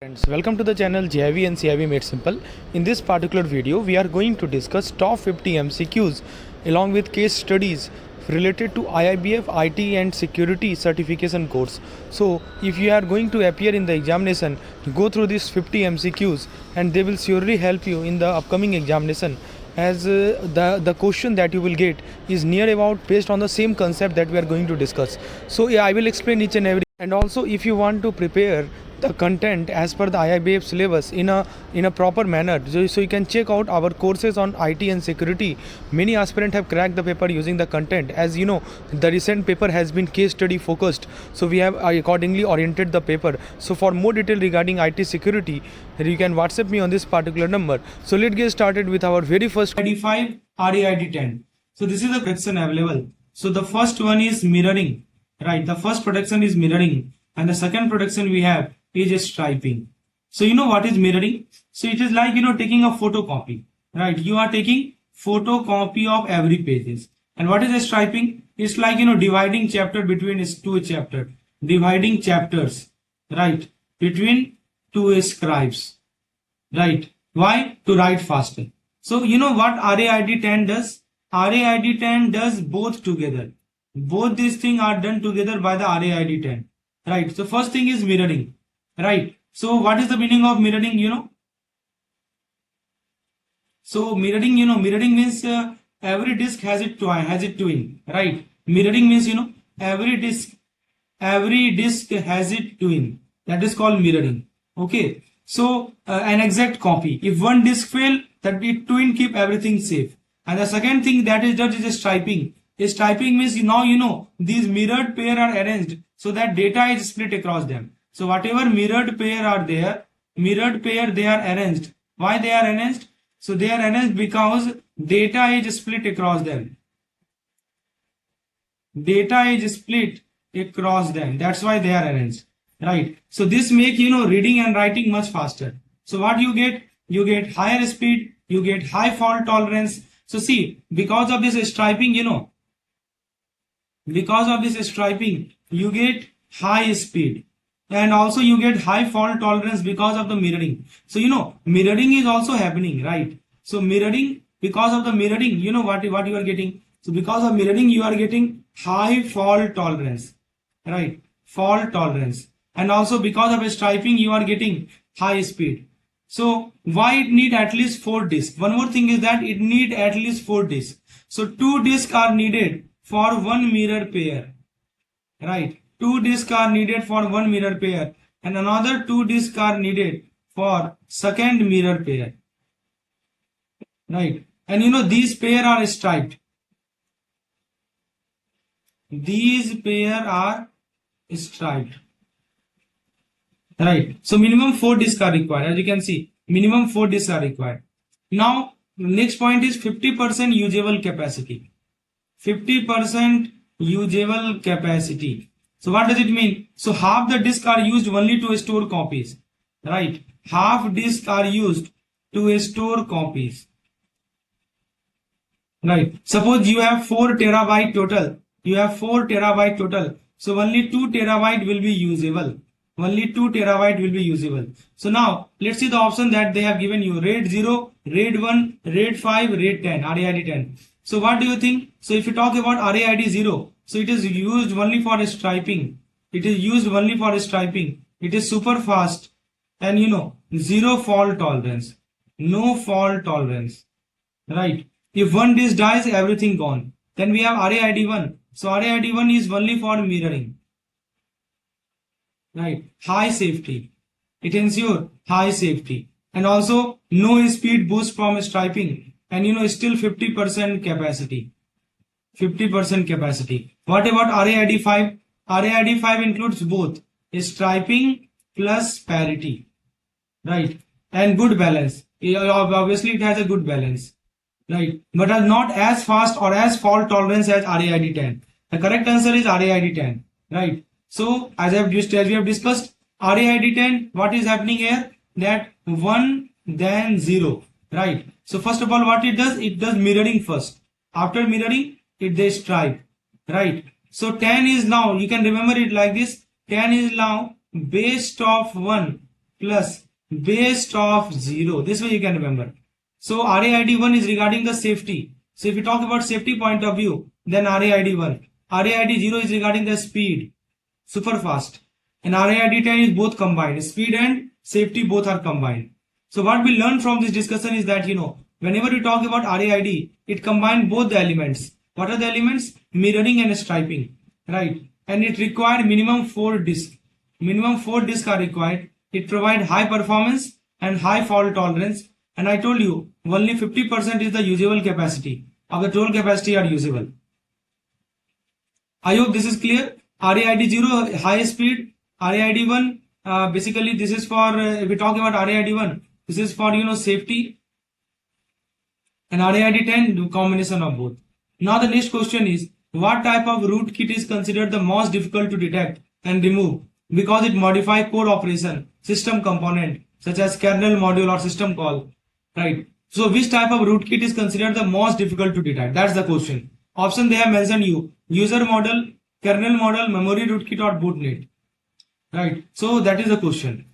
Friends, welcome to the channel GIV and CIV Made Simple. In this particular video, we are going to discuss top 50 MCQs along with case studies related to IIBF, IT and security certification course. So, if you are going to appear in the examination, go through these 50 MCQs and they will surely help you in the upcoming examination, as the question that you will get is near about based on the same concept that we are going to discuss. So yeah, I will explain each and every, and also if you want to prepare the content as per the IIBF syllabus in a proper manner, so you can check out our courses on IT and security. Many aspirants have cracked the paper using the content. As you know, the recent paper has been case study focused, so we have accordingly oriented the paper. So for more detail regarding IT security, you can WhatsApp me on this particular number. So let's get started with our very first ID5 RAID10. So this is the protection available. So the first one is mirroring, right? The first protection is mirroring, and the second protection we have is striping. So you know what is mirroring? So it is like, taking a photocopy, right? You are taking photocopy of every pages. And what is a striping? It's like, dividing chapter between two chapter, dividing chapters, right? Between two scribes, right? Why? To write faster. So you know what RAID10 does? RAID10 does both together. Both these things are done together by the RAID10, right? So first thing is mirroring. Right. So what is the meaning of mirroring? So mirroring, mirroring means every disk has its twin, right? Mirroring means, every disk has its twin. That is called mirroring. Okay. So an exact copy. If one disk fail, that twin keep everything safe. And the second thing that is done is striping. Striping means now these mirrored pair are arranged so that data is split across them. So whatever mirrored pair are there, they are arranged. Why they are arranged? So they are arranged because data is split across them. Data is split across them. That's why they are arranged, right? So this make, reading and writing much faster. So what you get? You get higher speed, you get high fault tolerance. So see, because of this striping, you get high speed. And also you get high fault tolerance because of the mirroring. So mirroring is also happening, right? So mirroring, because of the mirroring, what you are getting. So because of mirroring, you are getting high fault tolerance, right? Fault tolerance. And also because of striping, you are getting high speed. So why it need at least 4 disks? One more thing is that it need at least 4 disks. So 2 disks are needed for one mirror pair, right? 2 disks are needed for one mirror pair, and another 2 disks are needed for second mirror pair, right? And these pair are striped. These pair are striped, right? So minimum 4 disks are required. As you can see, minimum 4 disks are required. Now next point is 50% usable capacity. 50% usable capacity. So what does it mean? So half the disk are used only to store copies, right? Half disk are used to store copies, right? Suppose you have 4 terabyte total. So only 2 terabyte will be usable. So now let's see the option that they have given you: RAID 0, RAID 1, RAID 5, RAID 10, RAID 10. So what do you think? So if you talk about RAID 0, so it is used only for striping. It is super fast, and zero fault tolerance, no fault tolerance, right? If one disk dies, everything gone. Then we have RAID 1. So RAID 1 is only for mirroring, right? High safety. It ensures high safety, and also no speed boost from striping, and still 50% capacity. 50% capacity. What about RAID 5? RAID 5 includes both striping plus parity, right? And good balance. Obviously it has a good balance, right? But are not as fast or as fault tolerance as RAID 10. The correct answer is RAID 10, right? So as we have discussed, RAID 10, what is happening here? That 1 then 0, right? So first of all, what it does mirroring first. After mirroring, they stripe, right? So 10 is now, you can remember it like this: 10 is now based of 1 plus base of 0. This way you can remember. So RAID 1 is regarding the safety. So if you talk about safety point of view, then RAID 1. RAID 0 is regarding the speed, super fast. And RAID 10 is both combined. Speed and safety both are combined. So what we learn from this discussion is that, whenever we talk about RAID, it combines both the elements. What are the elements? Mirroring and striping, right? And it required minimum 4 disks. Minimum 4 disks are required. It provides high performance and high fault tolerance. And I told you, only 50% is the usable capacity of the total capacity are usable. I hope this is clear. RAID 0, high speed. RAID 1, basically this is for, if we talk about RAID 1, this is for, safety. And RAID 10, the combination of both. Now the next question is, what type of rootkit is considered the most difficult to detect and remove because it modifies core operation, system component, such as kernel module or system call, right? So which type of rootkit is considered the most difficult to detect? That's the question. Option they have mentioned you, user model, kernel model, memory rootkit or bootnet, right? So that is the question.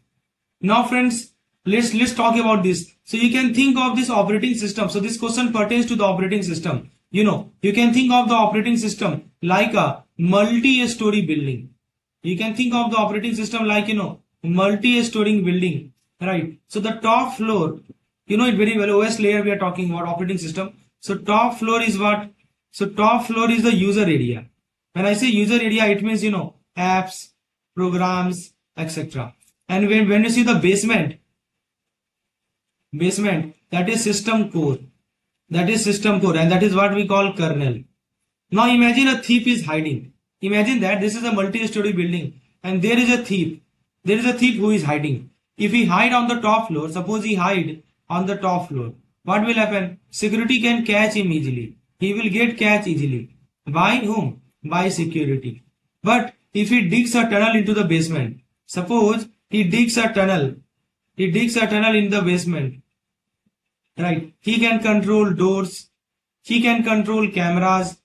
Now friends, let's talk about this. So you can think of this operating system. So this question pertains to the operating system. You can think of the operating system like a multi-story building. You can think of the operating system like, multi-story building, right? So the top floor, you know it very well, OS layer we are talking about operating system. So top floor is what? So top floor is the user area. When I say user area, it means, apps, programs, etc. And when you see the basement, that is system core. That is system core, and that is what we call kernel. Now imagine a thief is hiding. Imagine that this is a multi-story building and there is a thief. There is a thief who is hiding. If he hide on the top floor, suppose he hide on the top floor, what will happen? Security can catch him easily. He will get catch easily. By whom? By security. But if he digs a tunnel into the basement, suppose he digs a tunnel in the basement, right? He can control doors, he can control cameras,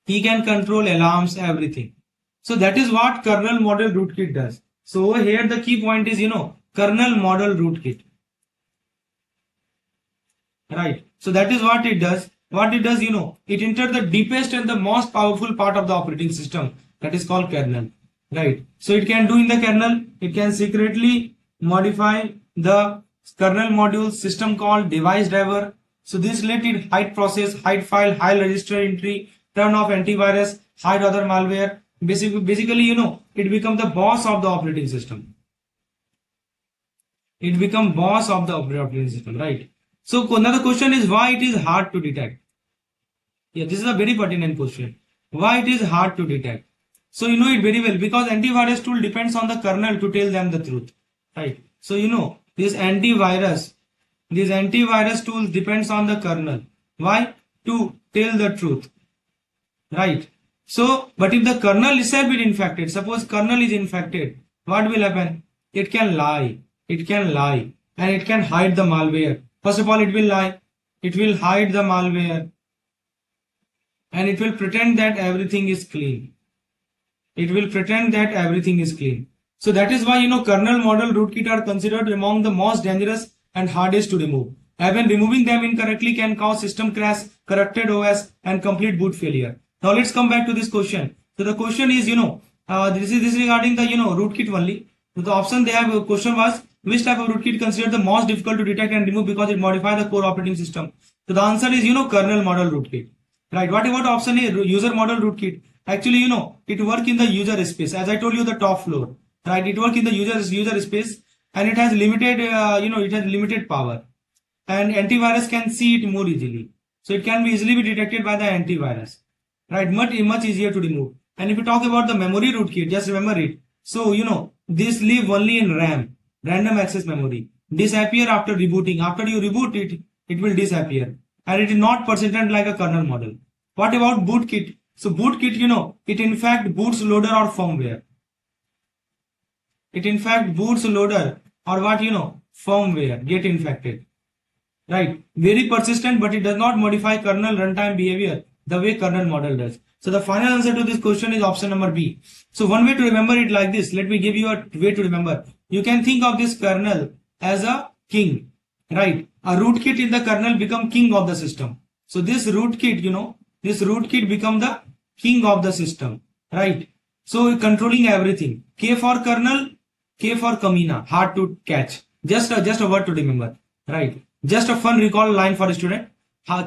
he can control alarms, everything. So that is what kernel model rootkit does. So over here the key point is, kernel model rootkit, right? So that is what it does. What it does, it enters the deepest and the most powerful part of the operating system, that is called kernel, right? So it can do in the kernel, it can secretly modify the kernel module system call, device driver. So this let it hide process, hide file, hide register entry, turn off antivirus, hide other malware. Basically, it becomes the boss of the operating system. It becomes boss of the operating system, right? So another question is why it is hard to detect. Yeah, this is a very pertinent question. Why it is hard to detect? So you know it very well because antivirus tool depends on the kernel to tell them the truth, right? So this antivirus tools depends on the kernel. Why? To tell the truth, right? So, but if the kernel itself is infected, suppose kernel is infected, what will happen? It can lie, and it can hide the malware. First of all, it will lie, it will hide the malware, and it will pretend that everything is clean. So that is why, kernel model rootkit are considered among the most dangerous and hardest to remove. Even removing them incorrectly can cause system crash, corrupted OS, and complete boot failure. Now let's come back to this question. So the question is, this is regarding the, rootkit only. So the option they have, question was, which type of rootkit considered the most difficult to detect and remove because it modifies the core operating system? So the answer is, kernel model rootkit. Right. What about option A, user model rootkit? Actually, it works in the user space. As I told you, the top floor. Right. It works in the user space, and it has limited, it has limited power. And antivirus can see it more easily. So it can be easily be detected by the antivirus. Right. Much easier to remove. And if you talk about the memory rootkit, just remember it. So, this live only in RAM, random access memory. Disappear after rebooting. After you reboot it, it will disappear. And it is not persistent like a kernel model. What about bootkit? So bootkit, it in fact boots loader or firmware. It in fact boots loader or what, firmware get infected. Right. Very persistent, but it does not modify kernel runtime behavior the way kernel model does. So the final answer to this question is option number B. So one way to remember it like this, let me give you a way to remember. you can think of this kernel as a king, right? A rootkit in the kernel become king of the system. So this rootkit, this rootkit become the king of the system, right? So controlling everything. K for kernel, K for Kamina, hard to catch. Just a word to remember, right? Just a fun recall line for a student.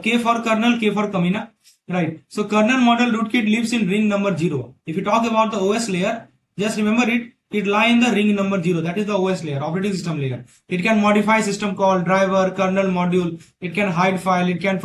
K for kernel, K for Kamina, right? So kernel model rootkit lives in ring number 0. If you talk about the OS layer, just remember it lies in the ring number 0. That is the OS layer, operating system layer. It can modify system call, driver, kernel module. It can hide file. It can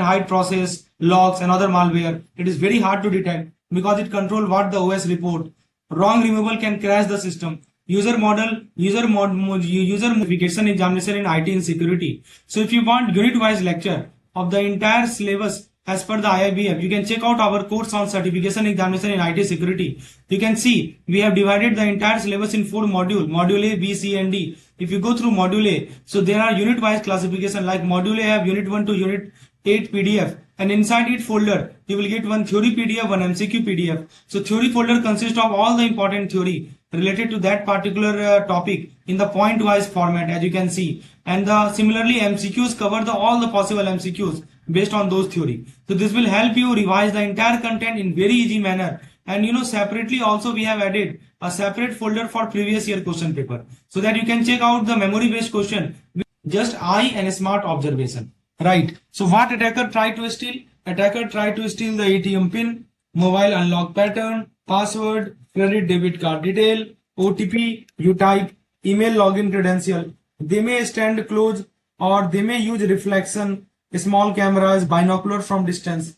hide process, logs, and other malware. It is very hard to detect because it controls what the OS report. Wrong removal can crash the system. User modification examination in IT and security. So if you want unit-wise lecture of the entire syllabus as per the IIBF, you can check out our course on certification examination in IT security. You can see we have divided the entire syllabus in 4 modules, module A, B, C, and D. If you go through module A, so there are unit-wise classification, like module A have unit 1 to unit 8 PDF, and inside each folder you will get one theory PDF, one MCQ PDF. So theory folder consists of all the important theory related to that particular topic in the point wise format, as you can see, and similarly MCQs cover all the possible MCQs based on those theory. So this will help you revise the entire content in very easy manner. And separately also we have added a separate folder for previous year question paper, so that you can check out the memory based question with just eye and smart observation, right? So what attacker tried to steal? Attacker tried to steal the ATM pin, mobile unlock pattern, password, credit debit card detail, OTP, you type, email login credential. They may stand close, or they may use reflection, small cameras, binocular from distance,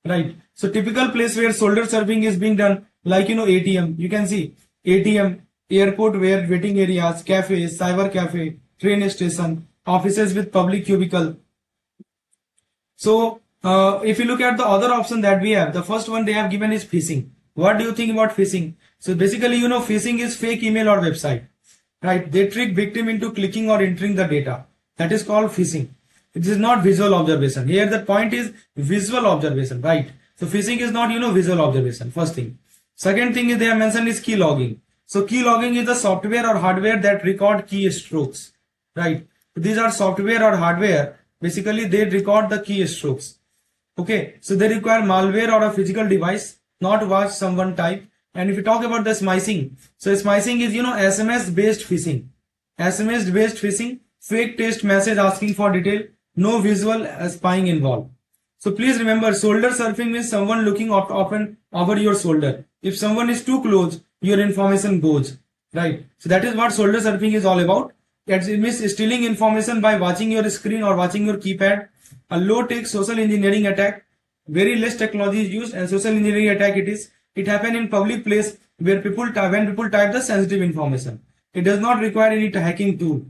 right? So typical place where shoulder surfing is being done, like ATM, you can see ATM, airport where waiting areas, cafes, cyber cafe, train station, offices with public cubicle. So if you look at the other option that we have, the first one they have given is phishing. What do you think about phishing? So basically, phishing is fake email or website, right? They trick victim into clicking or entering the data. That is called phishing. It is not visual observation. Here the point is visual observation, right? So phishing is not, visual observation, first thing. Second thing is they have mentioned is key logging. So key logging is the software or hardware that record key strokes, right? These are software or hardware. Basically, they record the key strokes. Okay, so they require malware or a physical device, not watch someone type. And if you talk about the smishing, so smishing is, SMS based phishing. SMS based phishing, fake text message asking for detail, no visual spying involved. So please remember, shoulder surfing means someone looking often over your shoulder. If someone is too close, your information goes, right? So that is what shoulder surfing is all about. It means stealing information by watching your screen or watching your keypad. A low-tech social engineering attack. Very less technology is used, and social engineering attack it happen in public place where when people type the sensitive information. It does not require any hacking tool,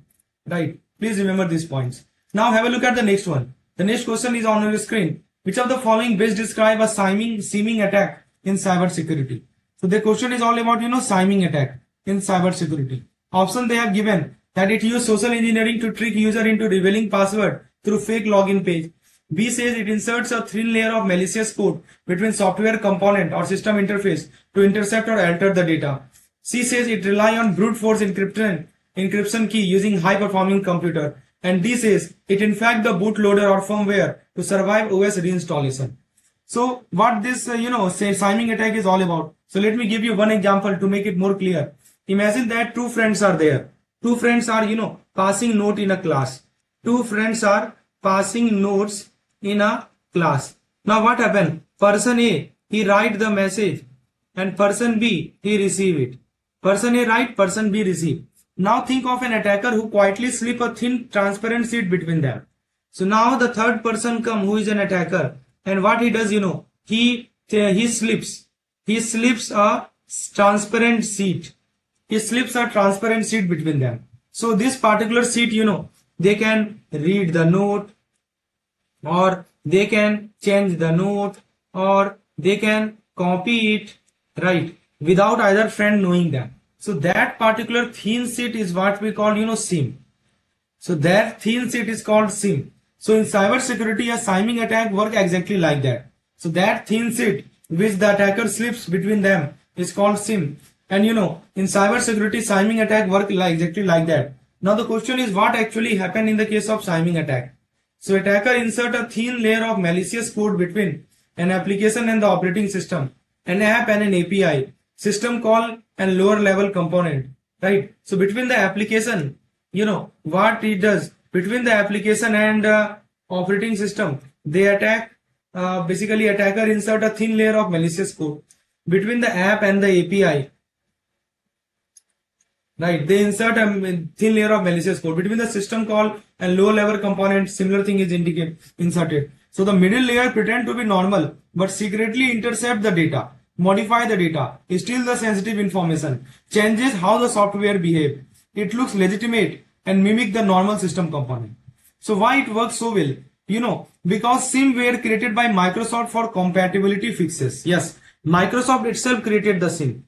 right? Please remember these points. Now have a look at the next one. The next question is on your screen. Which of the following best describe a seeming attack in cyber security? So the question is all about seeming attack in cyber security. Option they have given that it uses social engineering to trick user into revealing password through fake login page. B says it inserts a thin layer of malicious code between software component or system interface to intercept or alter the data. C says it relies on brute force encryption key using high performing computer. And D says it infects the bootloader or firmware to survive OS reinstallation. So what this seeming attack is all about. So let me give you one example to make it more clear. Imagine that two friends are there. Two friends are passing note in a class. Two friends are passing notes in a class. Now what happened? Person A, he write the message, and person B, he receive it. Person A write, person B receive. Now think of an attacker who quietly slip a thin transparent sheet between them. So now the third person come, who is an attacker, and what he does, he slips a transparent sheet. He slips a transparent sheet between them. So this particular sheet, they can read the note, or they can change the note, or they can copy it, right, without either friend knowing them. So that particular thin sheet is what we call, SIM. So that thin sheet is called SIM. So in cyber security, a seeming attack work exactly like that. So that thin sheet which the attacker slips between them is called SIM. And in cyber security, skimming attack work exactly like that. Now the question is, what actually happened in the case of skimming attack? So attacker insert a thin layer of malicious code between an application and the operating system, an app and an API, system call and lower level component, right? So between the application, what it does, between the application and operating system, they attack, basically attacker insert a thin layer of malicious code between the app and the API. Right, they insert a thin layer of malicious code between the system call and low level component. Similar thing is inserted. So the middle layer pretend to be normal, but secretly intercept the data, modify the data, steal the sensitive information, changes how the software behave. It looks legitimate and mimic the normal system component. So why it works so well? Because SIM were created by Microsoft for compatibility fixes. Yes, Microsoft itself created the SIM.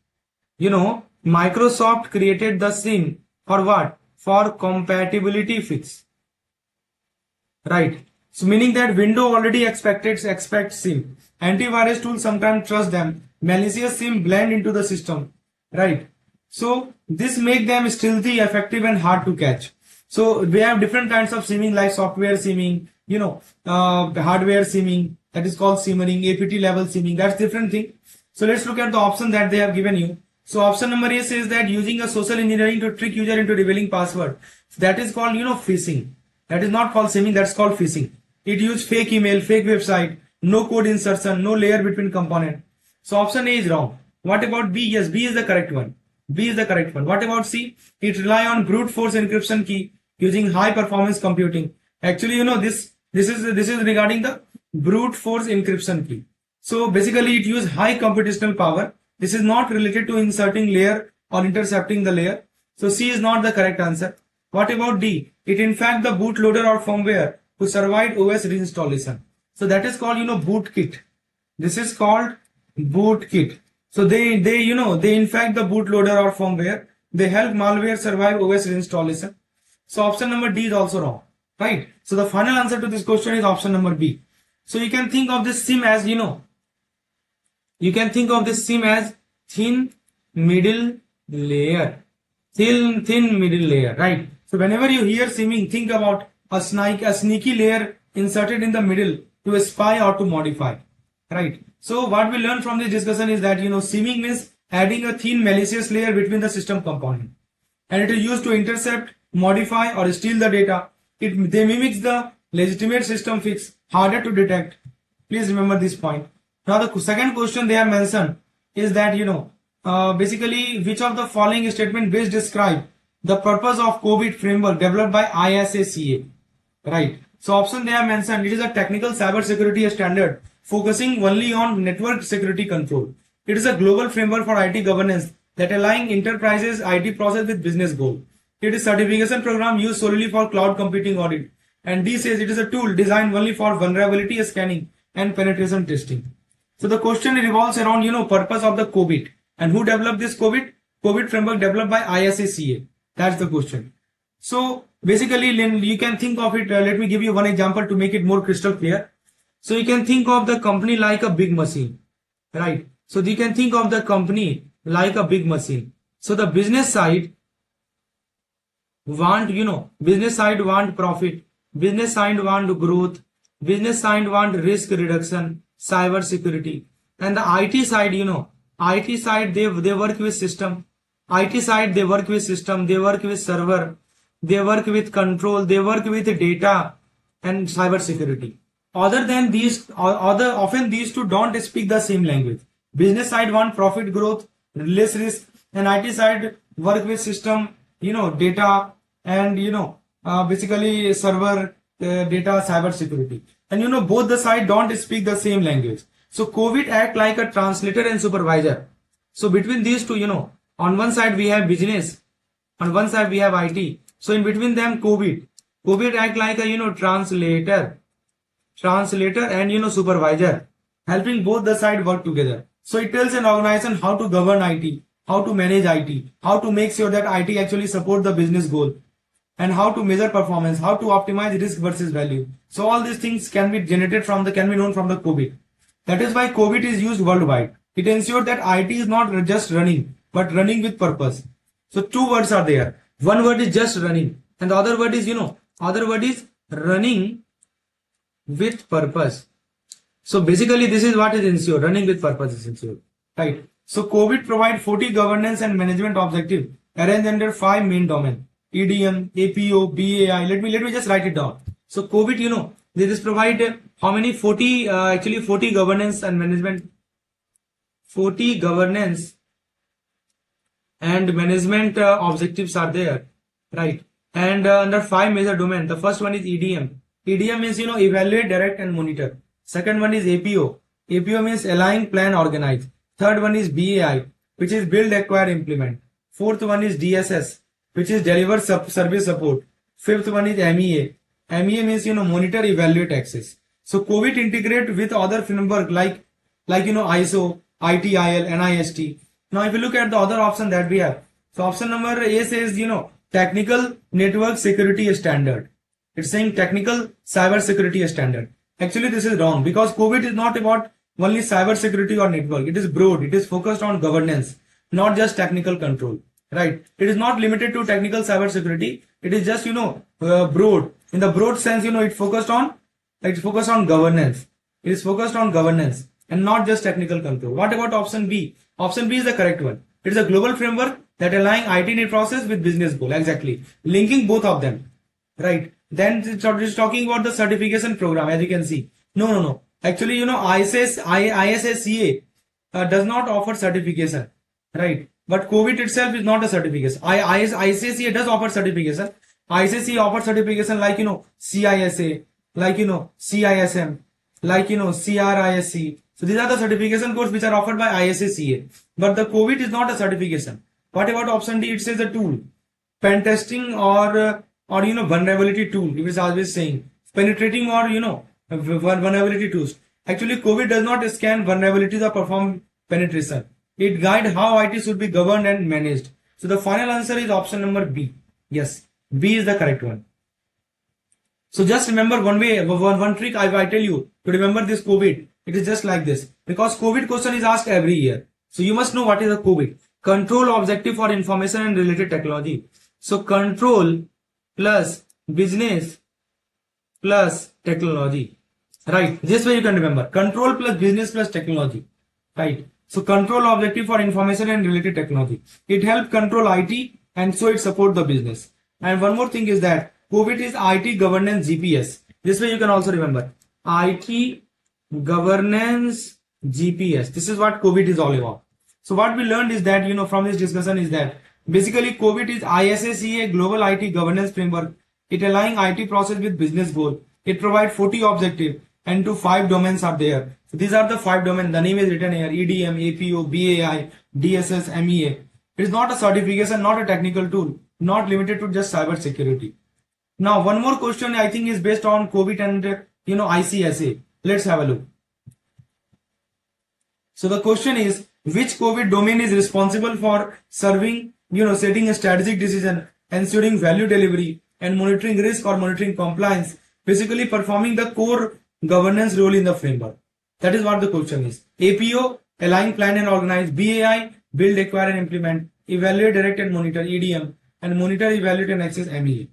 Microsoft created the SIM for what? For compatibility fix. Right. So meaning that Windows already expects SIM. Antivirus tools sometimes trust them. Malicious SIM blend into the system. Right. So this make them stealthy, effective and hard to catch. So we have different kinds of simming like software simming, hardware simming, that is called simmering, APT level simming, that's different thing. So let's look at the option that they have given you. So option number A says that using a social engineering to trick user into revealing password. That is called, phishing. That is not called simming, that's called phishing. It uses fake email, fake website, no code insertion, no layer between component. So option A is wrong. What about B? Yes, B is the correct one. B is the correct one. What about C? It rely on brute force encryption key using high performance computing. Actually, this is regarding the brute force encryption key. So basically it use high computational power. This is not related to inserting layer or intercepting the layer. So C is not the correct answer. What about D? It in fact the bootloader or firmware to survive OS reinstallation. So that is called, bootkit. This is called bootkit. So they in fact the bootloader or firmware, they help malware survive OS reinstallation. So option number D is also wrong, right? So the final answer to this question is option number B. So you can think of this SIM as, you can think of this SIM as thin middle layer, thin middle layer, right? So whenever you hear simming, think about a sneaky layer inserted in the middle to spy or to modify, right? So what we learned from this discussion is that, simming means adding a thin malicious layer between the system component, and it is used to intercept, modify or steal the data. They mimics the legitimate system fix, harder to detect. Please remember this point. Now the second question they have mentioned is that, basically which of the following statement best describe the purpose of COVID framework developed by ISACA, right? So option they have mentioned, it is a technical cyber security standard focusing only on network security control. It is a global framework for IT governance that align enterprises IT process with business goal. It is certification program used solely for cloud computing audit. And D says it is a tool designed only for vulnerability scanning and penetration testing. So the question revolves around, purpose of the COVID. And who developed this COVID framework developed by ISACA. That's the question. So basically you can think of it, let me give you one example to make it more crystal clear. So you can think of the company like a big machine, right? So you can think of the company like a big machine. So the business side want, business side want profit, business side want growth, business side want risk reduction, cyber security, and the IT side, IT side they work with system, IT side they work with system, they work with server, they work with control, they work with data and cyber security. Often these two don't speak the same language. Business side want profit growth, less risk, and IT side work with system, data and basically server, data, cyber security. And both the side don't speak the same language. So COVID act like a translator and supervisor. So between these two, on one side we have business, on one side we have IT. So in between them COVID act like a translator and supervisor, helping both the side work together. So it tells an organization how to govern IT, how to manage IT, how to make sure that IT actually support the business goal, and how to measure performance, how to optimize risk versus value. So all these things can be known from the COVID. That is why COVID is used worldwide. It ensures that IT is not just running but running with purpose. So two words are there. One word is just running, and the other word is, other word is running with purpose. So basically this is what is ensured. Running with purpose is ensured, right? So COVID provide 40 governance and management objective arranged under 5 main domain: EDM, APO, BAI. Let me just write it down. So COVID, they just provide how many? 40 actually 40 governance and management, 40 governance and management objectives are there, right? And under 5 major domain. The first one is EDM. EDM means evaluate, direct and monitor. Second one is APO. APO means align, plan, organize. Third one is BAI, which is build, acquire, implement. Fourth one is DSS, which is deliver service support. Fifth one is MEA. MEA means monitor, evaluate, access. So COVID integrate with other framework like ISO, ITIL, NIST. Now if you look at the other option that we have, so option number A says technical network security standard. It's saying technical cyber security standard. Actually this is wrong, because COVID is not about only cyber security or network. It is broad. It is focused on governance, not just technical control, right? It is not limited to technical cyber security. It is just broad. In the broad sense, it's focused on governance. It is focused on governance and not just technical control. What about option B? Option B is the correct one. It is a global framework that align IT need process with business goal. Exactly, linking both of them, right? Then it's talking about the certification program. As you can see, no. Actually, ISSCA does not offer certification, right? But COVID itself is not a certification. ISSCA does offer certification. ISSCA offers certification like CISA, like CISM, like CRISC. So these are the certification courses which are offered by ISSCA. But the COVID is not a certification. What about option D? It says a tool, pen testing or vulnerability tool. It is always saying penetrating or vulnerability tools. Actually, COVID does not scan vulnerabilities or perform penetration. It guides how IT should be governed and managed. So the final answer is option number B. Yes, B is the correct one. So just remember one trick I tell you to remember this COVID. It is just like this, because COVID question is asked every year. So you must know what is the COVID. Control objective for information and related technology. So control plus business plus technology, right? This way you can remember. Control plus business plus technology, right? So control objective for information and related technology. It helps control IT and so it support the business. And one more thing is that COVID is IT governance GPS. This way you can also remember. IT governance GPS. This is what COVID is all about. So what we learned is that, from this discussion is that basically COVID is ISSCA global IT governance framework. It aligns IT process with business goal. It provides 40 objectives and 5 domains are there. So these are the 5 domains. The name is written here: EDM, APO, BAI, DSS, MEA. It is not a certification, not a technical tool, not limited to just cyber security. Now one more question I think is based on COVID and ICSA. Let's have a look. So the question is, which COVID domain is responsible for serving, setting a strategic decision, ensuring value delivery, and monitoring risk or monitoring compliance, basically performing the core governance role in the framework. That is what the question is. APO, align, plan and organize. BAI, build, acquire and implement. Evaluate, direct and monitor. EDM, and monitor, evaluate and access. MEA.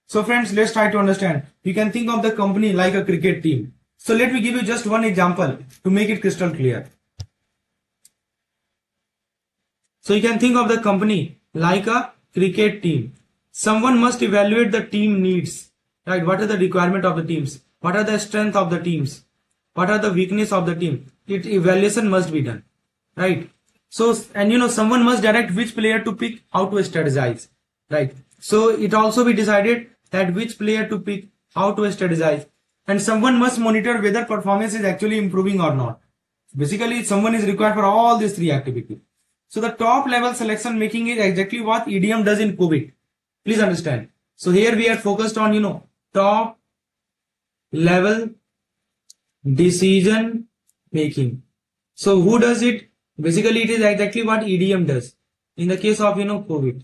So friends, let's try to understand. You can think of the company like a cricket team. So let me give you just one example to make it crystal clear. So you can think of the company like a cricket team. Someone must evaluate the team needs, right? What are the requirement of the teams? What are the strength of the teams? What are the weakness of the team? Evaluation must be done, right? So, and someone must direct which player to pick, how to strategize, right? So it also be decided that which player to pick, how to strategize, and someone must monitor whether performance is actually improving or not. Basically, someone is required for all these 3 activities. So the top level selection making is exactly what EDM does in COVID. Please understand. So here we are focused on, top level decision making. So who does it? Basically, it is exactly what EDM does in the case of, COVID.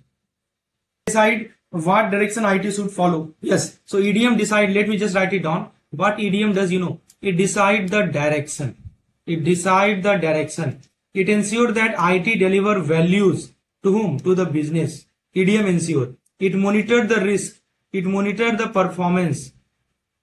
Decide what direction IT should follow. Yes. So EDM decide, let me just write it down. What EDM does, it decide the direction. It decide the direction. It ensured that IT deliver values to whom? To the business. EDM ensure. It monitored the risk. It monitored the performance.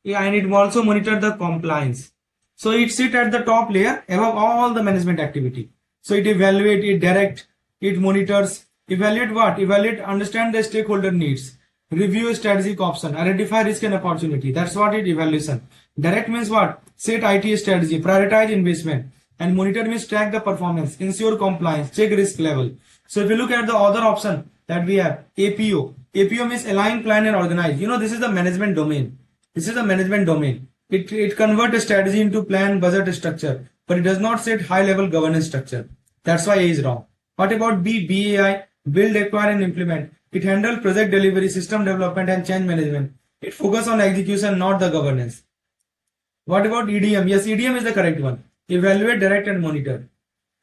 Yeah, and it also monitored the compliance. So it sit at the top layer above all the management activity. So it evaluate, it direct, it monitors. Evaluate what? Evaluate, understand the stakeholder needs. Review strategic option, identify risk and opportunity. That's what it evaluation. Direct means what? Set IT strategy, prioritize investment, and monitor means track the performance, ensure compliance, check risk level. So if you look at the other option that we have, APO. APO means align, plan, and organize. This is the management domain. This is the management domain. It converts a strategy into plan, budget, structure, but it does not set high level governance structure. That's why A is wrong. What about B? BAI, build, acquire, and implement. It handles project delivery, system development, and change management. It focuses on execution, not the governance. What about EDM? Yes, EDM is the correct one. Evaluate, direct, and monitor.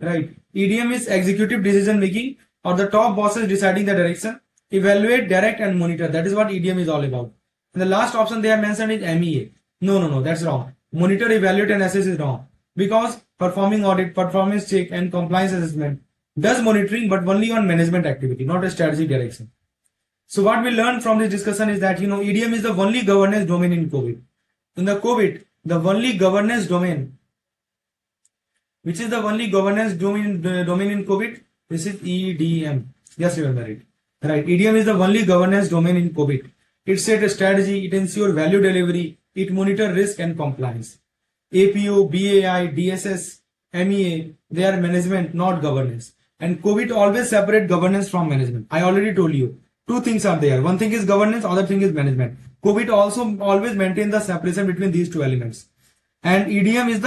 Right. EDM is executive decision making, or the top bosses deciding the direction. Evaluate, direct, and monitor. That is what EDM is all about. And the last option they have mentioned is MEA. No, that's wrong. Monitor, evaluate, and assess is wrong. Because performing audit, performance check, and compliance assessment does monitoring, but only on management activity, not a strategic direction. So what we learned from this discussion is that EDM is the only governance domain in COVID. In the COVID, the only governance domain, which is the only governance domain in COVID, this is EDM. Just remember it. Right. EDM is the only governance domain in COVID. It set a strategy, it ensures value delivery, it monitors risk and compliance. APO, BAI, DSS, MEA, they are management, not governance. And COVID always separate governance from management. I already told you. Two things are there. One thing is governance, other thing is management. COVID also always maintain the separation between these two elements. And EDM is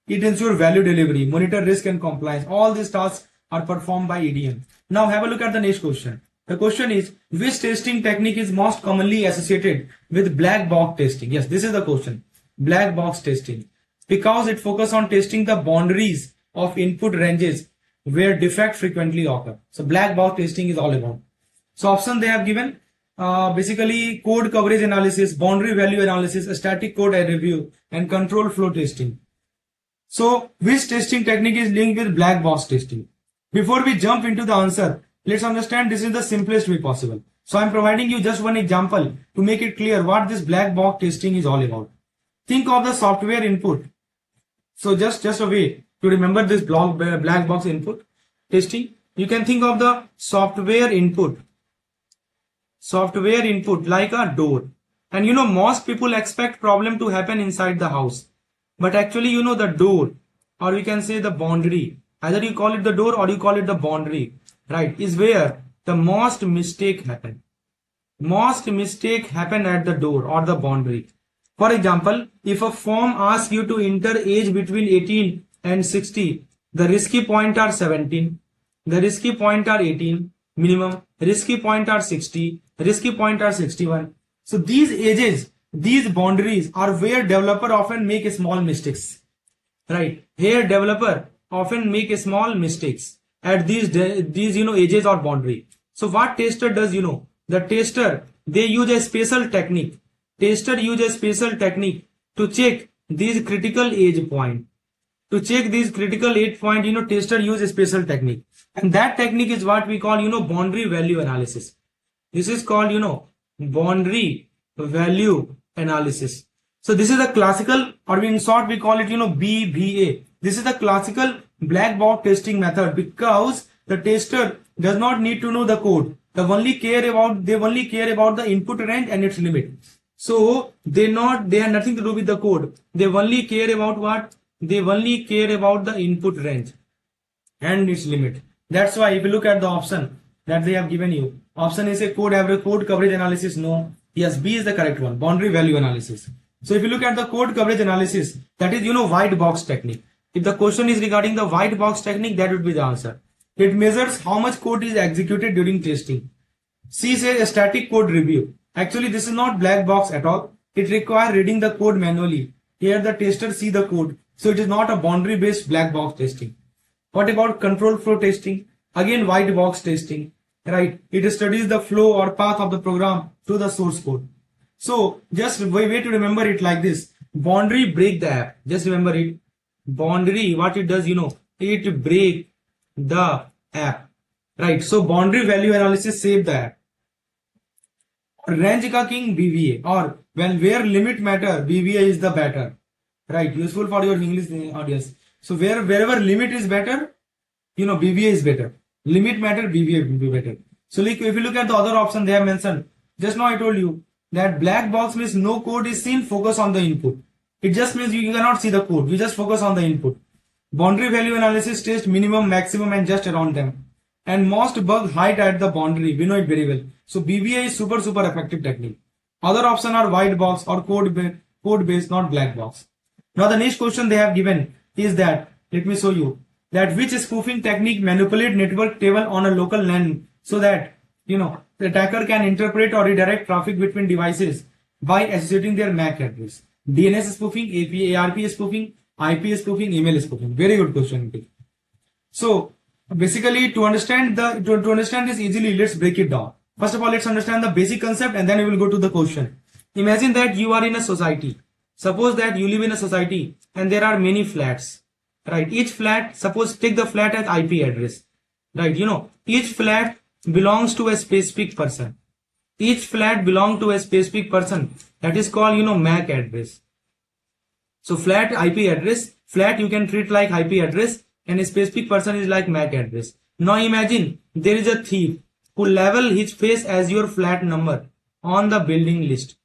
it ensures value delivery, monitor risk and compliance. All these tasks are performed by EDM. Now have a look at the next question. The question is, which testing technique is most commonly associated with black box testing? Yes, this is the question. Black box testing. Because it focuses on testing the boundaries of input ranges where defects frequently occur. So black box testing is all about. So option they have given, basically code coverage analysis, boundary value analysis, static code review, and control flow testing. So which testing technique is linked with black box testing? Before we jump into the answer, let's understand this is the simplest way possible. So I'm providing you just one example to make it clear what this black box testing is all about. Think of the software input. So just a way to remember this black box input testing. You can think of the software input like a door. And most people expect problem to happen inside the house. But actually, the door, or we can say the boundary, either you call it the door or you call it the boundary, right, is where the most mistake happen. Most mistake happen at the door or the boundary. For example, if a form asks you to enter age between 18 and 60, the risky point are 17, the risky point are 18 minimum, risky point are 60, risky point are 61. So these ages, these boundaries are where developer often make small mistakes, right? Here developer often make small mistakes at these ages or boundary. So what tester does, the tester, they use a special technique. Tester use a special technique to check these critical age point. To check these critical age point, tester use a special technique. And that technique is what we call, boundary value analysis. This is called, boundary value analysis. So this is the classical, or in short we call it, BVA. This is the classical black box testing method, because the tester does not need to know the code. They only care about the input range and its limit. So they have nothing to do with the code. They only care about what? They only care about the input range and its limit. That's why if you look at the option that they have given you, option is a code coverage analysis. No. Yes, B is the correct one. Boundary value analysis. So if you look at the code coverage analysis, that is, white box technique. If the question is regarding the white box technique, that would be the answer. It measures how much code is executed during testing. C says a static code review. Actually, this is not black box at all. It requires reading the code manually. Here the tester see the code. So it is not a boundary based black box testing. What about control flow testing? Again, white box testing, right? It studies the flow or path of the program to the source code. So just way to remember it like this. Boundary break the app. Just remember it. Boundary, what it does, it break the app. Right. So boundary value analysis save the app. Range का king BVA, or when where limit matter, BVA is the better. Right. Useful for your English audience. So wherever limit is better, BVA is better. Limit matter, BVA will be better. So like if you look at the other option they have mentioned, just now I told you that black box means no code is seen, focus on the input. It just means you cannot see the code, you just focus on the input. Boundary value analysis test minimum, maximum and just around them. And most bug hide at the boundary, we know it very well. So BVA is super effective technique. Other option are white box or code based, not black box. Now the next question they have given is that, let me show you, that which spoofing technique manipulate network table on a local LAN so that the attacker can interpret or redirect traffic between devices by associating their MAC address. DNS spoofing, ARP spoofing, IP spoofing, email spoofing. Very good question. So basically to understand this easily, let's break it down. First of all, let's understand the basic concept and then we will go to the question. Imagine that you are in a society. Suppose that you live in a society and there are many flats. Right, each flat, suppose take the flat as IP address. Right, each flat belongs to a specific person. Each flat belongs to a specific person. That is called MAC address. So flat IP address, flat you can treat like IP address and a specific person is like MAC address. Now imagine there is a thief who level his face as your flat number on the building list.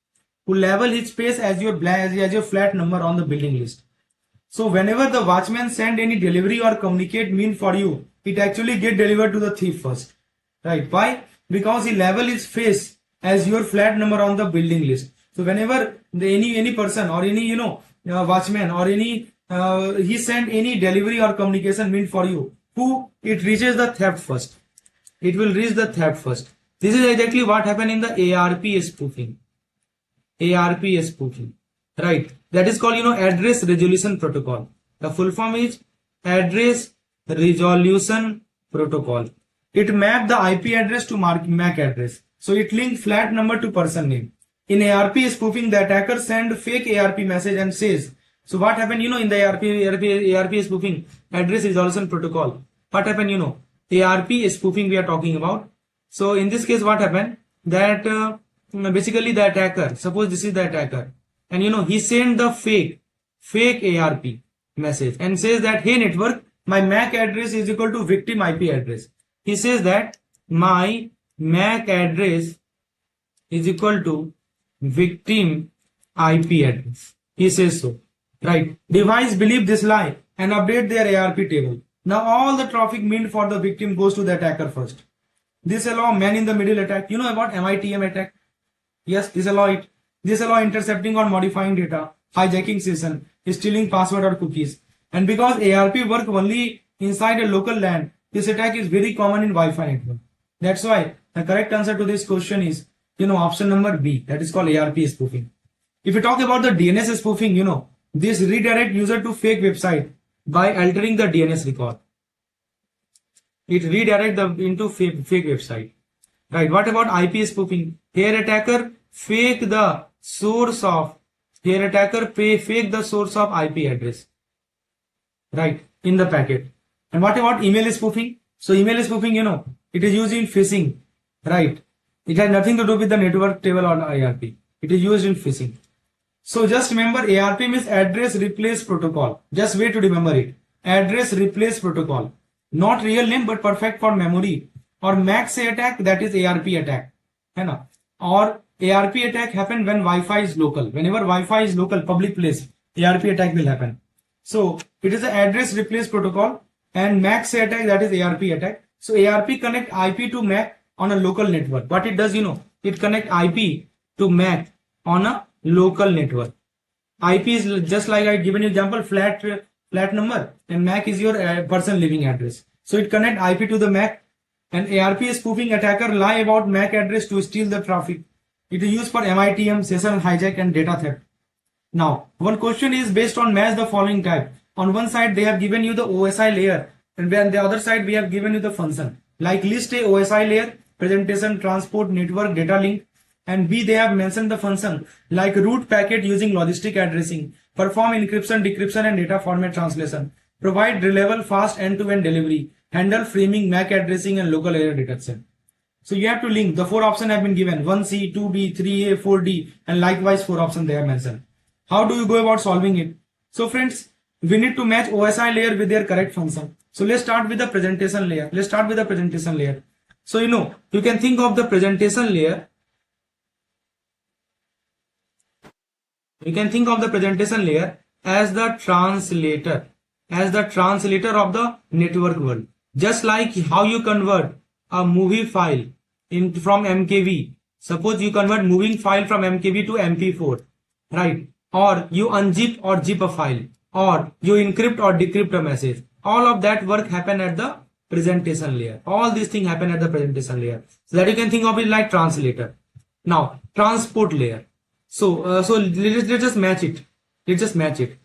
Who level his face as your flat number on the building list. So whenever the watchman send any delivery or communicate mean for you, it actually get delivered to the thief first. Right? Why? Because he level his face as your flat number on the building list. So whenever any person or any watchman or any he send any delivery or communication mean for you, it reaches the theft first. It will reach the theft first. This is exactly what happened in the ARP spoofing. ARP spoofing. Right. That is called address resolution protocol. The full form is address resolution protocol. It mapped the IP address to MAC address. So it linked flat number to person name. In ARP spoofing, the attacker send fake ARP message and says. So what happened in the ARP spoofing address resolution protocol? What happened ARP spoofing we are talking about. So in this case what happened that basically the attacker, suppose this is the attacker. And he sent the fake ARP message and says that, hey network, my MAC address is equal to victim IP address. He says that my MAC address is equal to victim IP address. He says so. Right. Device believe this lie and update their ARP table. Now all the traffic meant for the victim goes to the attacker first. This allow man in the middle attack. You know about MITM attack? Yes, this allow it. This allow intercepting or modifying data, hijacking session, stealing password or cookies. And because ARP work only inside a local LAN, this attack is very common in Wi-Fi network. That's why the correct answer to this question is, option number B. That is called ARP spoofing. If you talk about the DNS spoofing, this redirect user to fake website by altering the DNS record. It redirect them into fake website. Right. What about IP spoofing? Here attacker fake the source of fake the source of IP address, right, in the packet. And what about email spoofing? So email spoofing, it is used in phishing, right? It has nothing to do with the network table or ARP. It is used in phishing. So just remember, ARP means address replace protocol. Just way to remember it. Address replace protocol. Not real name but perfect for memory. Or MAC say attack, that is ARP attack. Or ARP attack happen when Wi-Fi is local. Whenever Wi-Fi is local, public place, ARP attack will happen. So it is an address replace protocol, and MAC say attack, that is ARP attack. So ARP connect IP to MAC on a local network. What it does, it connect IP to MAC on a local network. IP is just like I given you example, flat number, and MAC is your person living address. So it connect IP to the MAC, and ARP spoofing attacker lie about MAC address to steal the traffic. It is used for MITM, session hijack and data theft. Now, one question is based on match the following type. On one side, they have given you the OSI layer, and on the other side, we have given you the function. Like list A, OSI layer, presentation, transport, network, data link, and B, they have mentioned the function like route packet using logistic addressing, perform encryption, decryption, and data format translation, provide reliable, fast end-to-end delivery, handle framing, MAC addressing, and local error detection. So you have to link. The 4 options have been given: 1C, 2B, 3A, 4D, and likewise 4 options they have mentioned. How do you go about solving it? So friends, we need to match OSI layer with their correct function. So let's start with the presentation layer. So you can think of the presentation layer. You can think of the presentation layer as the translator of the network world. Just like how you convert a movie file from MKV. Suppose you convert moving file from MKV to MP4, right? Or you unzip or zip a file, or you encrypt or decrypt a message. All of that work happen at the presentation layer. All these things happen at the presentation layer. So that you can think of it like translator. Now, transport layer. So let's just match it.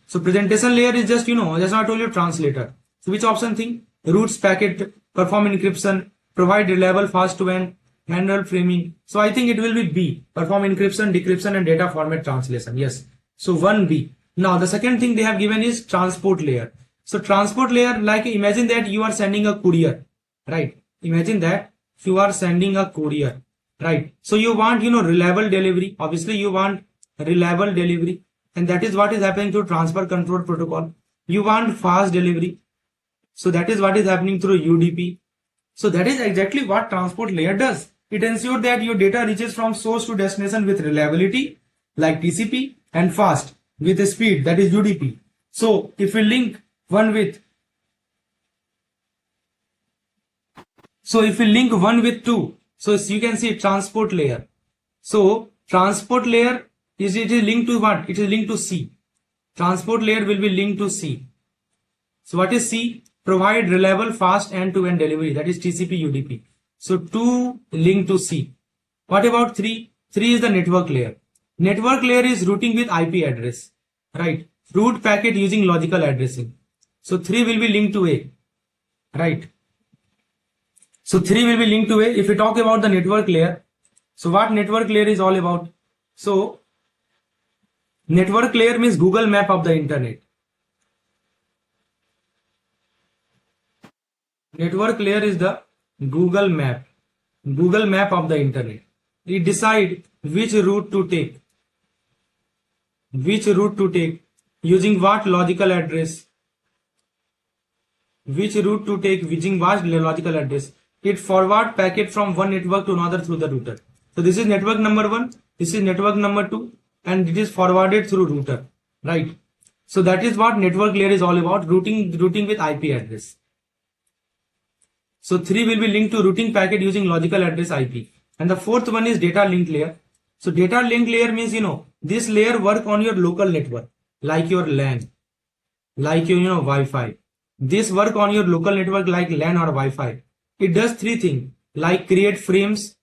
So presentation layer is just, just I told you translator. So which option thing? Routes packet, perform encryption, provide reliable fast to end, handle framing. So I think it will be B. Perform encryption, decryption, and data format translation. Yes. So 1B. Now the second thing they have given is transport layer. So transport layer, like imagine that you are sending a courier, right? Imagine that you are sending a courier, right? So you want, reliable delivery. Obviously you want reliable delivery, and that is what is happening through transfer control protocol. You want fast delivery. So that is what is happening through UDP. So that is exactly what transport layer does. It ensures that your data reaches from source to destination with reliability, like TCP, and fast with the speed, that is UDP. So if we link one with two, so you can see transport layer. So transport layer is linked to what? It is linked to C. Transport layer will be linked to C. So what is C? Provide reliable fast end-to-end delivery, that is TCP UDP. So 2 linked to C. What about 3? 3 is the network layer. Network layer is routing with IP address, right? Route packet using logical addressing. So 3 will be linked to A, right? So 3 will be linked to A. If we talk about the network layer, so what network layer is all about? So network layer means Google map of the internet. Network layer is the Google map of the internet. It decides which route to take, using what logical address, it forward packet from one network to another through the router. So this is network number 1, this is network number 2, and it is forwarded through router, right? So that is what network layer is all about, routing with IP address. So 3 will be linked to routing packet using logical address IP. And the fourth one is data link layer. So data link layer means, this layer work on your local network, like your LAN, like your, Wi-Fi. This work on your local network like LAN or Wi-Fi. It does 3 things, like create frames.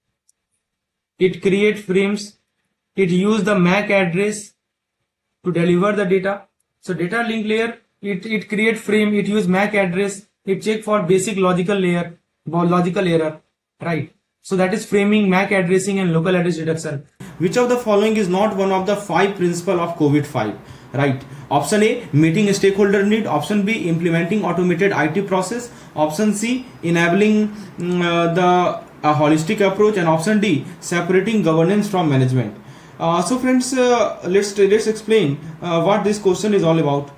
It use the MAC address to deliver the data. So data link layer, it create frame, it use MAC address, it check for basic logical error, right? So that is framing, MAC addressing, and local address detection. Which of the following is not one of the 5 principles of COVID-5? Right? Option A, meeting stakeholder need. Option B, implementing automated IT process. Option C, enabling a holistic approach. And option D, separating governance from management. So friends, let's explain what this question is all about.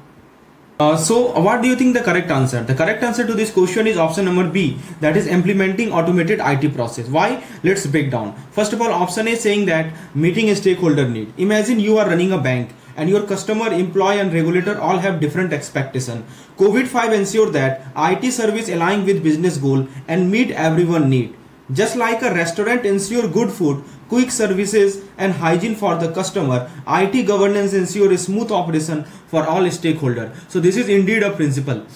So what do you think the correct answer? The correct answer to this question is option number B, that is implementing automated IT process. Why? Let's break down. First of all, option A saying that meeting a stakeholder need. Imagine you are running a bank and your customer, employee, and regulator all have different expectation. COVID-5 ensure that IT service align with business goal and meet everyone need. Just like a restaurant ensure good food, quick services, and hygiene for the customer, IT governance ensure a smooth operation for all stakeholders. So this is indeed a principle.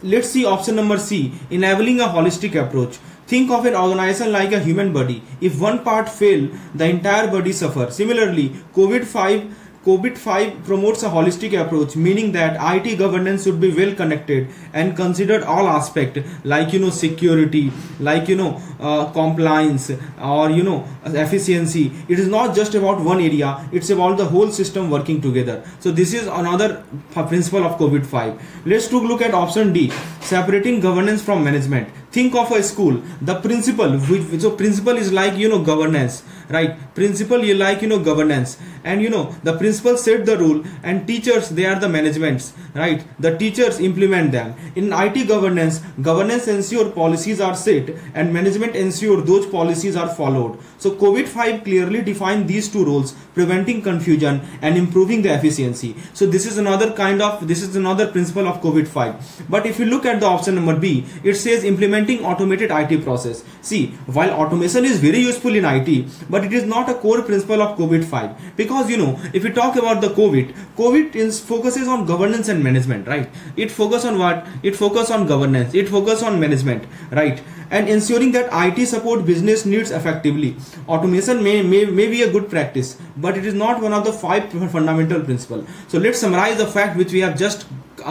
Let's see option number C, enabling a holistic approach. Think of an organization like a human body. If one part fail, the entire body suffer. Similarly, COVID-5 COVID-5 promotes a holistic approach, meaning that IT governance should be well connected and considered all aspects like security, like compliance, or efficiency. It is not just about one area; it's about the whole system working together. So this is another principle of COVID-5. Let's look at option D: separating governance from management. Think of a school. The principal, so principal is like governance, right? Principal you like governance, and the principal set the rule, and teachers, they are the managements, right? The teachers implement them. In IT governance ensure policies are set and management ensure those policies are followed. So COVID-5 clearly defined these two roles, preventing confusion and improving the efficiency. So this is another principle of COVID-5. But if you look at the option number B, it says implementing automated IT process. See, while automation is very useful in IT, but it is not a core principle of COVID-5, because if you talk about the COVID focuses on governance and management, right? It focus on what? It focus on governance, it focus on management, right? And ensuring that IT support business needs effectively. Automation may be a good practice, but it is not one of the 5 fundamental principles. So let's summarize the fact which we have just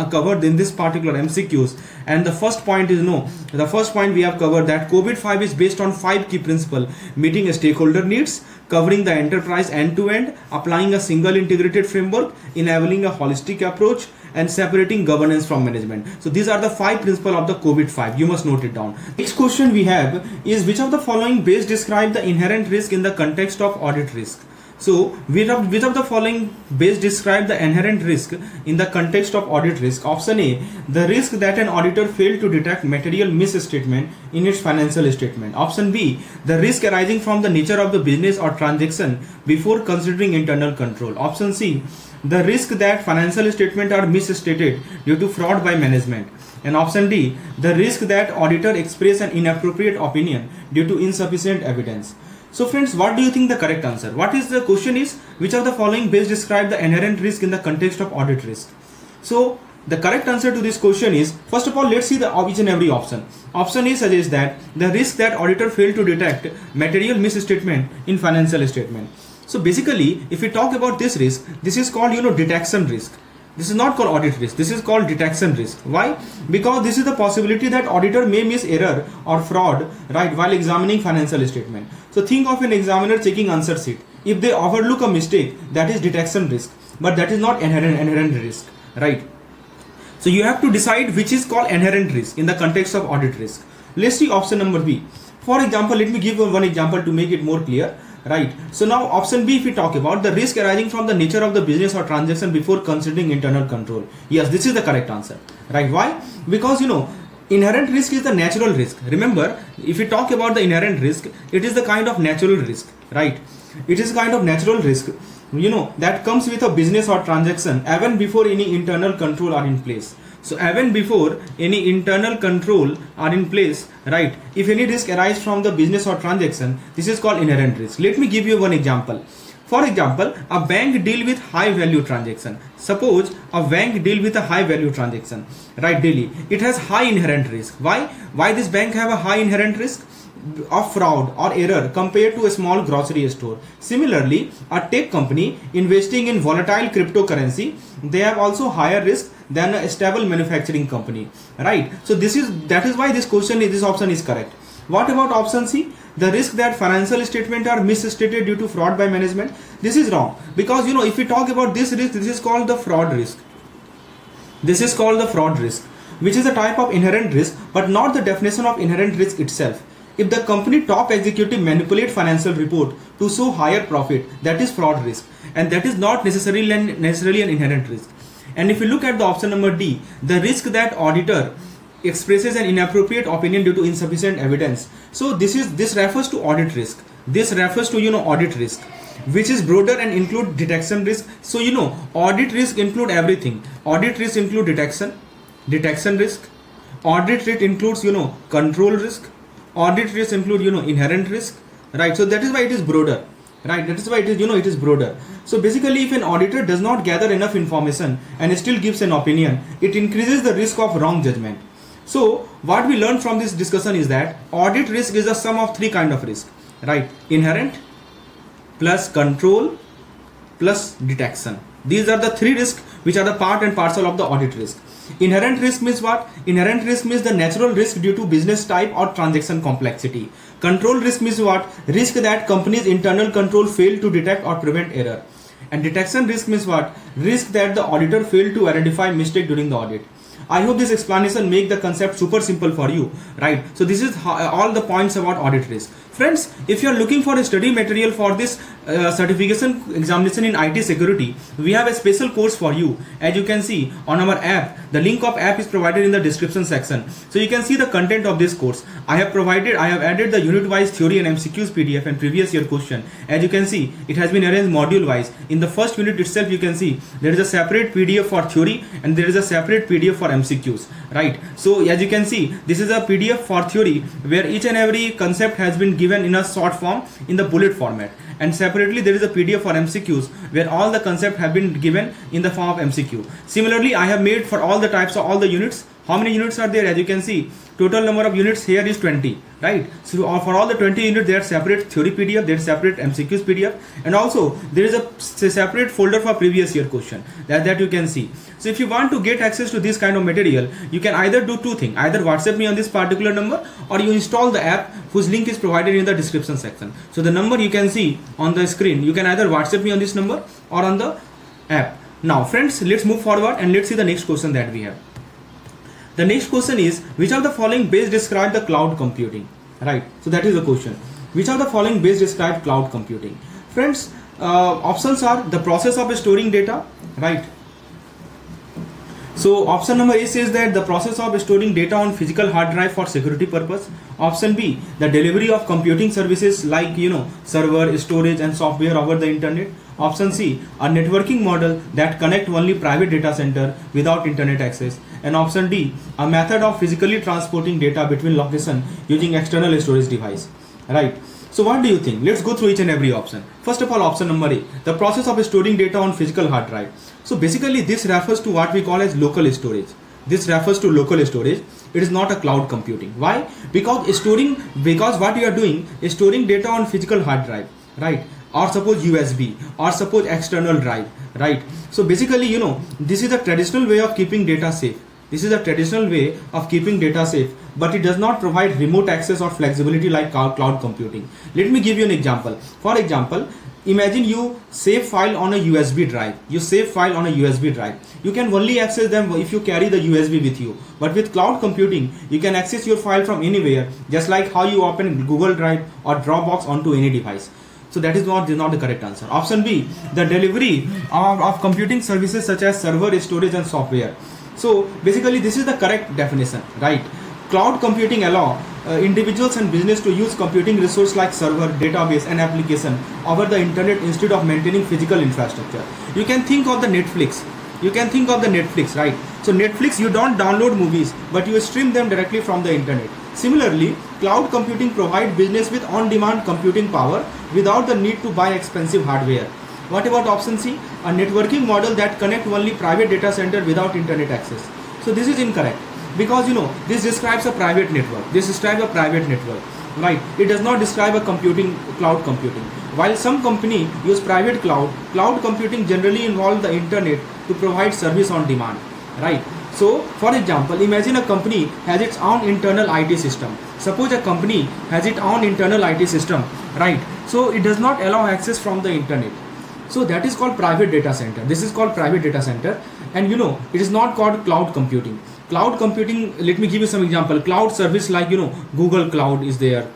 covered in this particular MCQs. And the first point is we have covered that COVID-5 is based on 5 key principles: meeting stakeholder needs, covering the enterprise end to end, applying a single integrated framework, enabling a holistic approach, and separating governance from management. So these are the 5 principles of the COVID-5. You must note it down. Next question we have is, which of the following base describe the inherent risk in the context of audit risk? So which of the following base describe the inherent risk in the context of audit risk? Option A: the risk that an auditor failed to detect material misstatement in its financial statement. Option B: the risk arising from the nature of the business or transaction before considering internal control. Option C: the risk that financial statements are misstated due to fraud by management. And option D: the risk that auditor express an inappropriate opinion due to insufficient evidence. So friends, what do you think the correct answer? What is the question is, which of the following base describe the inherent risk in the context of audit risk? So the correct answer to this question is, first of all, let's see the each and every option. Option A suggests that the risk that auditor failed to detect material misstatement in financial statement. So basically, if we talk about this risk, this is called detection risk. This is not called audit risk. This is called detection risk. Why? Because this is the possibility that auditor may miss error or fraud, right, while examining financial statement. So think of an examiner checking answer sheet. If they overlook a mistake, that is detection risk, but that is not inherent risk, right? So you have to decide which is called inherent risk in the context of audit risk. Let's see option number B. For example, let me give you one example to make it more clear. Right. So now option B, if we talk about the risk arising from the nature of the business or transaction before considering internal control. Yes, this is the correct answer. Right. Why? Because inherent risk is the natural risk. Remember, if we talk about the inherent risk, it is the kind of natural risk. Right. It is kind of natural risk, that comes with a business or transaction even before any internal control are in place. So even before any internal control are in place, right, if any risk arises from the business or transaction, this is called inherent risk. Let me give you one example. For example, a bank deal with high value transaction. Suppose a bank deal with a high value transaction, right, daily. It has high inherent risk. Why? Why this bank have a high inherent risk of fraud or error compared to a small grocery store? Similarly, a tech company investing in volatile cryptocurrency, they have also higher risk than a stable manufacturing company, right? So that is why this option is correct. What about option C? The risk that financial statements are misstated due to fraud by management. This is wrong, because if we talk about this risk, this is called the fraud risk. This is called the fraud risk, which is a type of inherent risk, but not the definition of inherent risk itself. If the company top executive manipulate financial report to show higher profit, that is fraud risk, and that is not necessarily an inherent risk. And if you look at the option number D, the risk that auditor expresses an inappropriate opinion due to insufficient evidence. So this refers to audit risk. This refers to audit risk, which is broader and include detection risk. So audit risk include everything. Audit risk include detection risk. Audit risk includes control risk. Audit risk include inherent risk, right? So that is why it is broader, right? That is why it is broader. So basically, if an auditor does not gather enough information and still gives an opinion, it increases the risk of wrong judgment. So what we learned from this discussion is that audit risk is a sum of 3 kinds of risk, right? Inherent plus control plus detection. These are the three risks which are the part and parcel of the audit risk. Inherent risk means what? Inherent risk means the natural risk due to business type or transaction complexity. Control risk means what? Risk that company's internal control fail to detect or prevent error. And detection risk means what? Risk that the auditor failed to identify mistake during the audit. I hope this explanation make the concept super simple for you, right? So this is all the points about audit risk. Friends, if you are looking for a study material for this certification examination in IT security, we have a special course for you. As you can see on our app, the link of app is provided in the description section. So you can see the content of this course. I have added the unit wise theory and MCQs PDF and previous year question. As you can see, it has been arranged module wise. In the first unit itself, you can see there is a separate PDF for theory and there is a separate PDF for MCQs, right? So as you can see, this is a PDF for theory where each and every concept has been given in a short form in the bullet format, and separately there is a PDF for MCQs where all the concepts have been given in the form of MCQ. Similarly, I have made for all the types of all the units. How many units are there? As you can see, total number of units here is 20, right? So for all the 20 units, there are separate theory PDF, there is separate MCQs PDF, and also there is a separate folder for previous year question that you can see. So if you want to get access to this kind of material, you can either do two things: either WhatsApp me on this particular number, or you install the app whose link is provided in the description section. So the number you can see on the screen, you can either WhatsApp me on this number or on the app. Now friends, let's move forward and let's see the next question that we have. The next question is, which of the following base describe the cloud computing? Right. So that is the question. Which of the following base describe cloud computing? Friends, options are the process of storing data, right? So option number A says that the process of storing data on physical hard drive for security purpose. Option B, the delivery of computing services like server, storage and software over the internet. Option C, a networking model that connect only private data center without internet access. And option D, a method of physically transporting data between location using external storage device. Right. So what do you think? Let's go through each and every option. First of all, option number A, the process of storing data on physical hard drive. So basically this refers to what we call as local storage. This refers to local storage. It is not a cloud computing. Why? Because what you are doing is storing data on physical hard drive, right? Or suppose USB, or suppose external drive, right? So basically, this is a traditional way of keeping data safe. This is a traditional way of keeping data safe, but it does not provide remote access or flexibility like cloud computing. Let me give you an example. For example, imagine you save file on a USB drive. You save file on a USB drive. You can only access them if you carry the USB with you. But with cloud computing, you can access your file from anywhere, just like how you open Google Drive or Dropbox onto any device. So that is not the correct answer. Option B, the delivery of computing services such as server, storage and software. So basically this is the correct definition, right? Cloud computing allow individuals and business to use computing resources like server, database and application over the internet instead of maintaining physical infrastructure. You can think of the Netflix. Right? So Netflix, you don't download movies, but you stream them directly from the internet. Similarly, cloud computing provides business with on-demand computing power without the need to buy expensive hardware. What about option C? A networking model that connect only private data center without internet access. So this is incorrect, because this describes a private network. Right? It does not describe a cloud computing. While some company use private cloud computing generally involve the internet to provide service on demand. Right? So for example, imagine a company has its own internal IT system. Suppose a company has its own internal IT system, right? So it does not allow access from the internet. So that is called private data center. This is called private data center, and it is not called cloud computing. Cloud computing, let me give you some example. Cloud service like Google Cloud is there,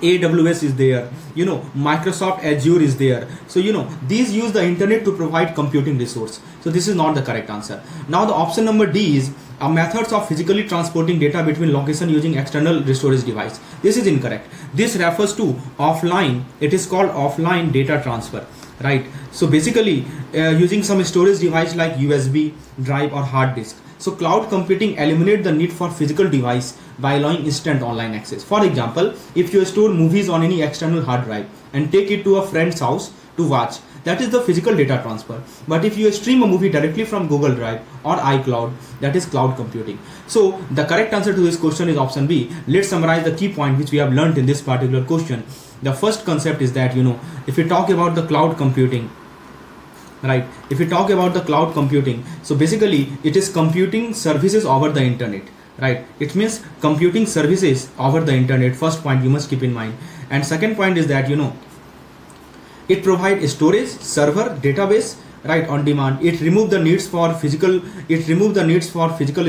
AWS is there, Microsoft Azure is there. So these use the internet to provide computing resource. So this is not the correct answer. Now the option number D is a methods of physically transporting data between location using external storage device. This is incorrect. This refers to offline. It is called offline data transfer. Right? So basically using some storage device like USB drive or hard disk. So cloud computing eliminates the need for physical device by allowing instant online access. For example, if you store movies on any external hard drive and take it to a friend's house to watch, that is the physical data transfer. But if you stream a movie directly from Google Drive or iCloud, that is cloud computing. So the correct answer to this question is option B. Let's summarize the key point which we have learned in this particular question. The first concept is that if you talk about the cloud computing, right? If we talk about the cloud computing, so basically it is computing services over the internet, right? It means computing services over the internet. First point you must keep in mind. And second point is that it provides storage, server, database, right, on demand. It remove the needs for physical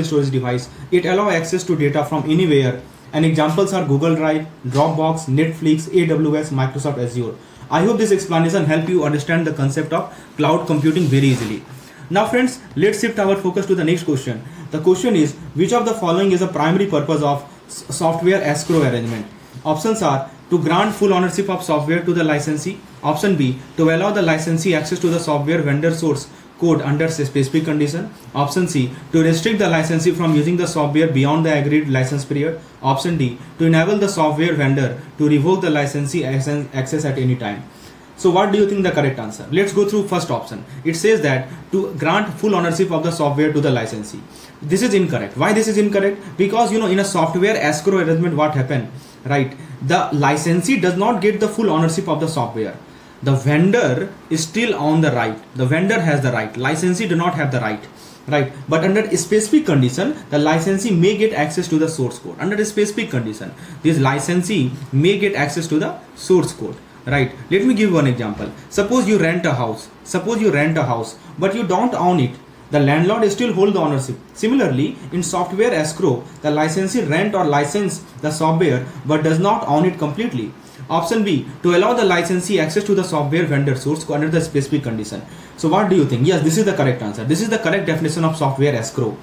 storage device. It allow access to data from anywhere. And examples are Google Drive, Dropbox, Netflix, AWS, Microsoft Azure. I hope this explanation help you understand the concept of cloud computing very easily. Now friends, let's shift our focus to the next question. The question is, which of the following is the primary purpose of software escrow arrangement? Options are to grant full ownership of software to the licensee. Option B, to allow the licensee access to the software vendor source code under specific condition. Option C, to restrict the licensee from using the software beyond the agreed license period. Option D, to enable the software vendor to revoke the licensee access at any time. So what do you think the correct answer? Let's go through first option. It says that to grant full ownership of the software to the licensee. This is incorrect. Why this is incorrect? Because in a software escrow arrangement, what happened, right? The licensee does not get the full ownership of the software. The vendor is still on the right. The vendor has the right. Licensee do not have the right. Right, but under a specific condition, the licensee may get access to the source code. Under a specific condition, this licensee may get access to the source code. Right, let me give one example. Suppose you rent a house. But you don't own it. The landlord still hold the ownership. Similarly, in software escrow, the licensee rent or license the software but does not own it completely. Option B, to allow the licensee access to the software vendor source code under the specific condition. So what do you think? Yes, this is the correct answer. This is the correct definition of software escrow,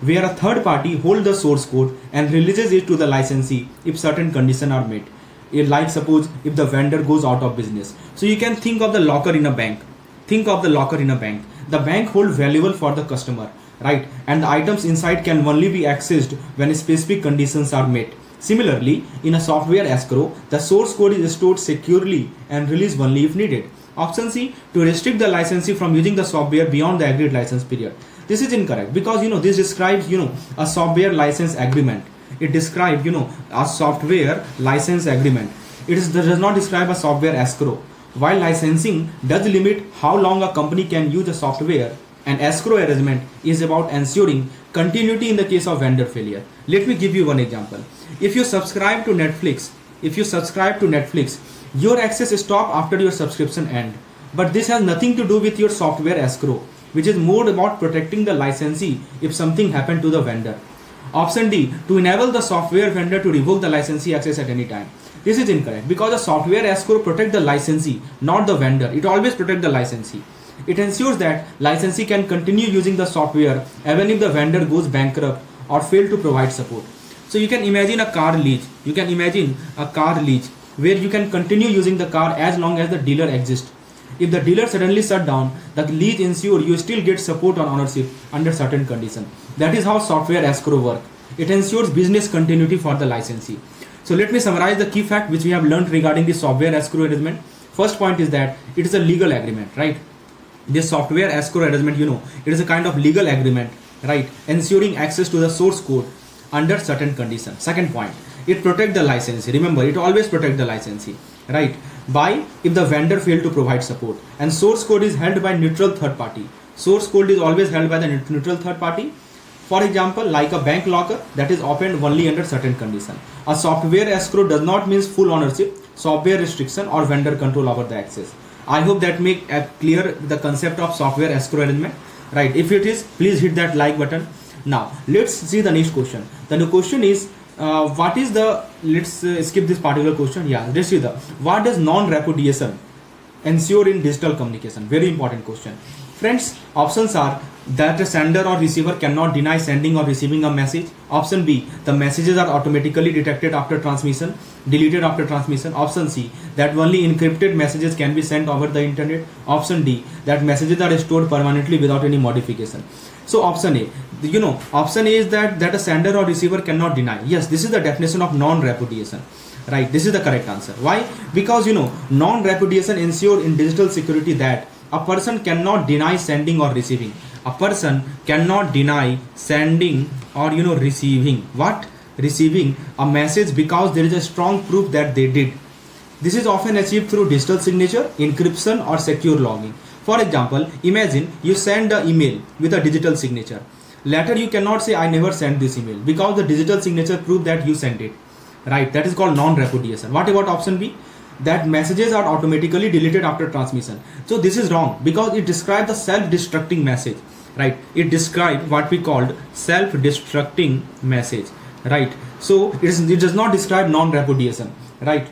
where a third party holds the source code and releases it to the licensee if certain conditions are met. Like suppose if the vendor goes out of business. So you can think of the locker in a bank. The bank holds valuable for the customer, right? And the items inside can only be accessed when specific conditions are met. Similarly, in a software escrow, the source code is stored securely and released only if needed. Option C, to restrict the licensee from using the software beyond the agreed license period. This is incorrect because this describes a software license agreement. It describes a software license agreement. Does not describe a software escrow. While licensing does limit how long a company can use the software, an escrow arrangement is about ensuring continuity in the case of vendor failure. Let me give you one example. If you subscribe to Netflix, your access stop after your subscription end. But this has nothing to do with your software escrow, which is more about protecting the licensee if something happened to the vendor. Option D, to enable the software vendor to revoke the licensee access at any time. This is incorrect because the software escrow protects the licensee, not the vendor. It always protects the licensee. It ensures that licensee can continue using the software even if the vendor goes bankrupt or fail to provide support. So you can imagine a car lease. Where you can continue using the car as long as the dealer exists. If the dealer suddenly shut down, the lease ensures you still get support on ownership under certain conditions. That is how software escrow works. It ensures business continuity for the licensee. So let me summarize the key fact which we have learned regarding the software escrow arrangement. First point is that it is a legal agreement, right? This software escrow arrangement, it is a kind of legal agreement, right? Ensuring access to the source code under certain conditions. Second point, it protects the licensee. Remember, it always protects the licensee, right? By if the vendor failed to provide support. And source code is held by neutral third party. Source code is always held by the neutral third party. For example, like a bank locker that is opened only under certain condition. A software escrow does not mean full ownership, software restriction or vendor control over the access. I hope that make clear the concept of software escrow arrangement, right? If it is, please hit that like button. Now let's see the next question. The new question is what is the, let's skip this particular question. Let's see what does non-repudiation ensure in digital communication? Very important question. Friends, options are that a sender or receiver cannot deny sending or receiving a message. Option B, the messages are automatically detected after transmission, deleted after transmission. Option C, that only encrypted messages can be sent over the internet. Option D, that messages are stored permanently without any modification. So option A, option A is that a sender or receiver cannot deny. Yes, this is the definition of non-repudiation. Right, this is the correct answer. Why? Because non-repudiation ensures in digital security that a person cannot deny sending or receiving. A person cannot deny sending or receiving. What? Receiving a message because there is a strong proof that they did. This is often achieved through digital signature, encryption or secure logging. For example, imagine you send the email with a digital signature. Later you cannot say I never sent this email because the digital signature proves that you sent it. Right? That is called non-repudiation. What about option B? That messages are automatically deleted after transmission. So this is wrong because it describes the self-destructing message. Right? It describes what we called self-destructing message. Right? So it does not describe non-repudiation. Right?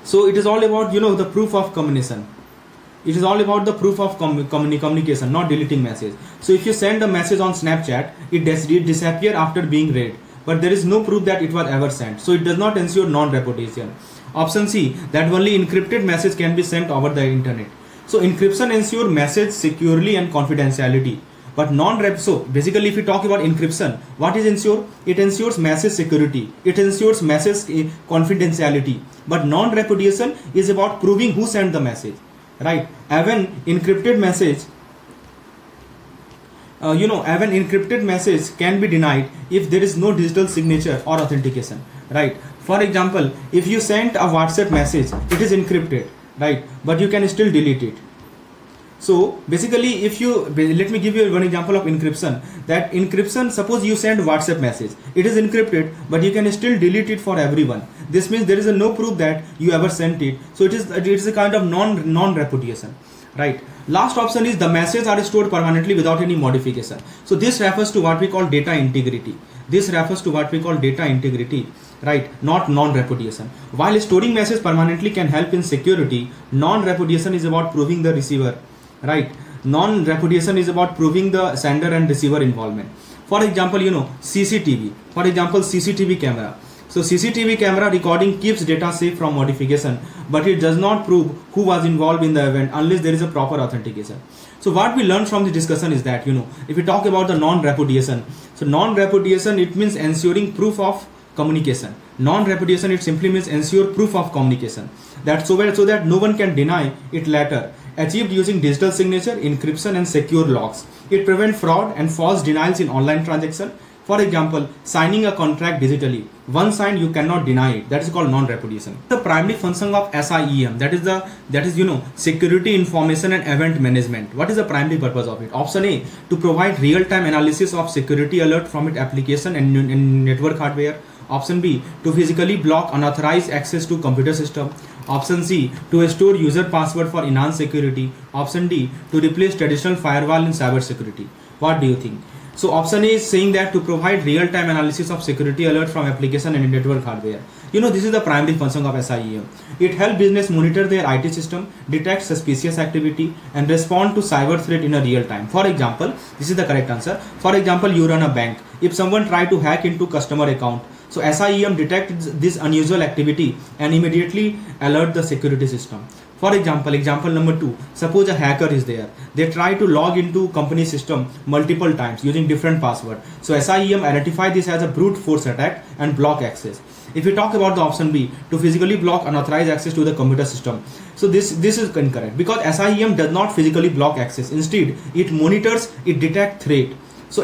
So it is all about the proof of communication. It is all about the proof of communication, not deleting message. So if you send a message on Snapchat, it disappear after being read, but there is no proof that it was ever sent. So it does not ensure non-repudiation. Option C, that only encrypted message can be sent over the internet. So encryption ensures message securely and confidentiality. But so basically if we talk about encryption, what is ensure? It ensures message security. It ensures message confidentiality. But non-repudiation is about proving who sent the message. Right? Even encrypted message even encrypted message can be denied if there is no digital signature or authentication. Right? For example, if you send a WhatsApp message, it is encrypted, right? But you can still delete it. So basically, let me give you one example of encryption. That encryption, suppose you send WhatsApp message, it is encrypted, but you can still delete it for everyone. This means there is no proof that you ever sent it. So it is a kind of non-repudiation, right? Last option is the messages are stored permanently without any modification. So this refers to what we call data integrity. Right? Not non-repudiation. While storing message permanently can help in security, non-repudiation is about proving the receiver. Right? Non-repudiation is about proving the sender and receiver involvement. For example, CCTV. For example, CCTV camera. So CCTV camera recording keeps data safe from modification, but it does not prove who was involved in the event unless there is a proper authentication. So what we learned from the discussion is that, if we talk about the non-repudiation, so non-repudiation, it means ensuring proof of communication. Non-repudiation, it simply means ensure proof of communication. That so that no one can deny it later. Achieved using digital signature, encryption and secure locks. It prevents fraud and false denials in online transaction. For example, signing a contract digitally. Once signed, you cannot deny it. That is called non-repudiation. The primary function of SIEM, that is security information and event management. What is the primary purpose of it? Option A, to provide real-time analysis of security alert from its application and network hardware. Option B, to physically block unauthorized access to computer system. Option C, to store user password for enhanced security. Option D, to replace traditional firewall in cyber security. What do you think? So option A is saying that to provide real-time analysis of security alert from application and network hardware. This is the primary function of SIEM. It helps business monitor their IT system, detect suspicious activity, and respond to cyber threat in a real time. For example, this is the correct answer. For example, you run a bank. If someone try to hack into customer account, so SIEM detects this unusual activity and immediately alert the security system. For example number 2, suppose a hacker is there. They try to log into company system multiple times using different password. So SIEM identify this as a brute force attack and block access. If we talk about the option B, to physically block unauthorized access to the computer system. So this is incorrect because SIEM does not physically block access. Instead, it monitors, it detects threat. So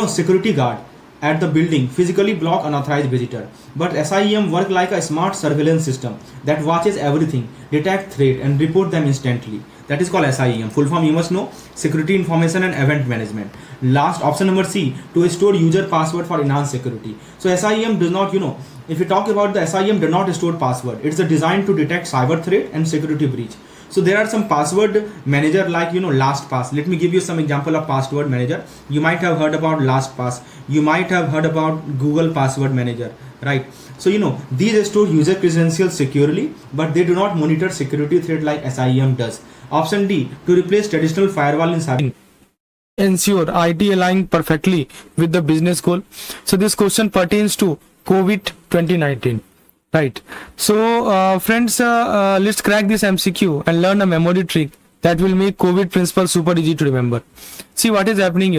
security guard at the building physically block unauthorized visitor. But SIEM work like a smart surveillance system that watches everything, detect threat and report them instantly. That is called SIEM. Full form you must know, security information and event management. Last option number C, to store user password for enhanced security. So SIEM does not, if we talk about the SIEM does not store password. It's designed to detect cyber threat and security breach. So there are some password manager like LastPass. Let me give you some example of password manager. You might have heard about LastPass. You might have heard about Google Password Manager, right? So these store user credentials securely, but they do not monitor security threat like SIEM does. Option D, to replace traditional firewall in cyber. Ensure IT align perfectly with the business goal. So this question pertains to COVID 2019. Right. So friends, let's crack this MCQ and learn a memory trick that will make COVID principle super easy to remember. See what is happening,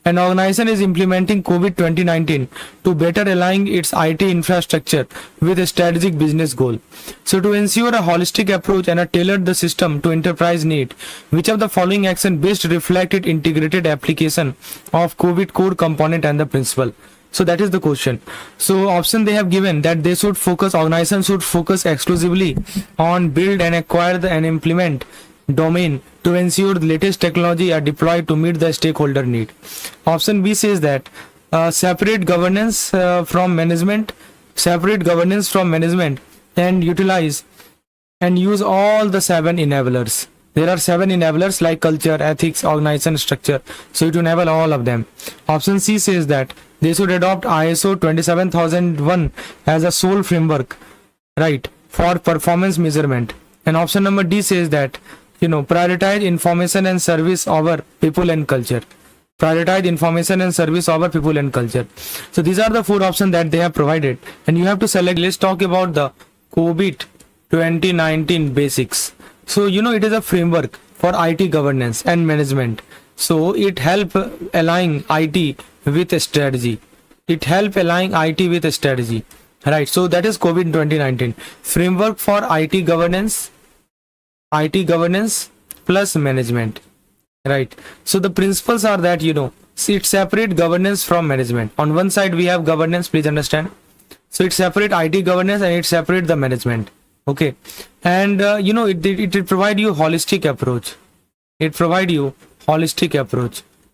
An organization is implementing COVID 2019 to better align its IT infrastructure with a strategic business goal. So to ensure a holistic approach and tailor the system to enterprise need, which of the following action best reflected integrated application of COVID core component and the principle? So that is the question. So option they have given that organization should focus exclusively on build and acquire and implement domain to ensure the latest technology are deployed to meet the stakeholder need. Option B says that separate governance from management, and utilize and use all the 7 enablers. There are 7 enablers like culture, ethics, organization, structure. So you to enable all of them. Option C says that they should adopt ISO 27001 as a sole framework, right, for performance measurement. And option number D says that prioritize information and service over people and culture. Prioritize information and service over people and culture. So these are the 4 options that they have provided, and you have to select. Let's talk about the COVID 2019 basics. So it is a framework for IT governance and management. So it help align IT with a strategy. Right? So that is COVID 2019 framework for IT governance plus management. Right. So the principles are that it separate governance from management. On one side we have governance, please understand. So it separate IT governance and it separate the management. Okay. And it provide you holistic approach.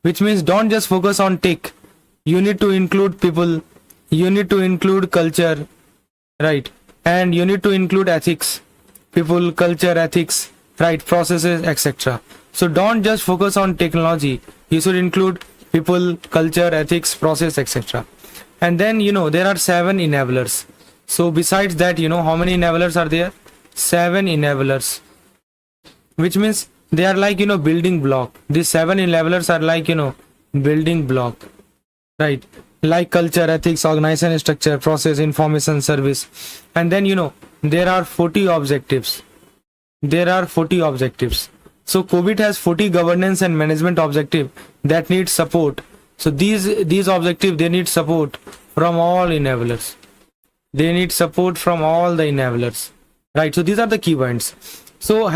Which means don't just focus on tech. You need to include people, you need to include culture, right? And you need to include ethics, people, culture, ethics, right, processes, etc. So don't just focus on technology. You should include people, culture, ethics, process, etc. And then there are 7 enablers. So besides that, how many enablers are there? 7 enablers. Which means they are like building block. These 7 enablers are like building block. Right, like culture, ethics, organization, structure, process, information, service. And then there are 40 objectives. So COVID has 40 governance and management objective that need support. So these objectives, they need support from all enablers. Right, so these are the key points. So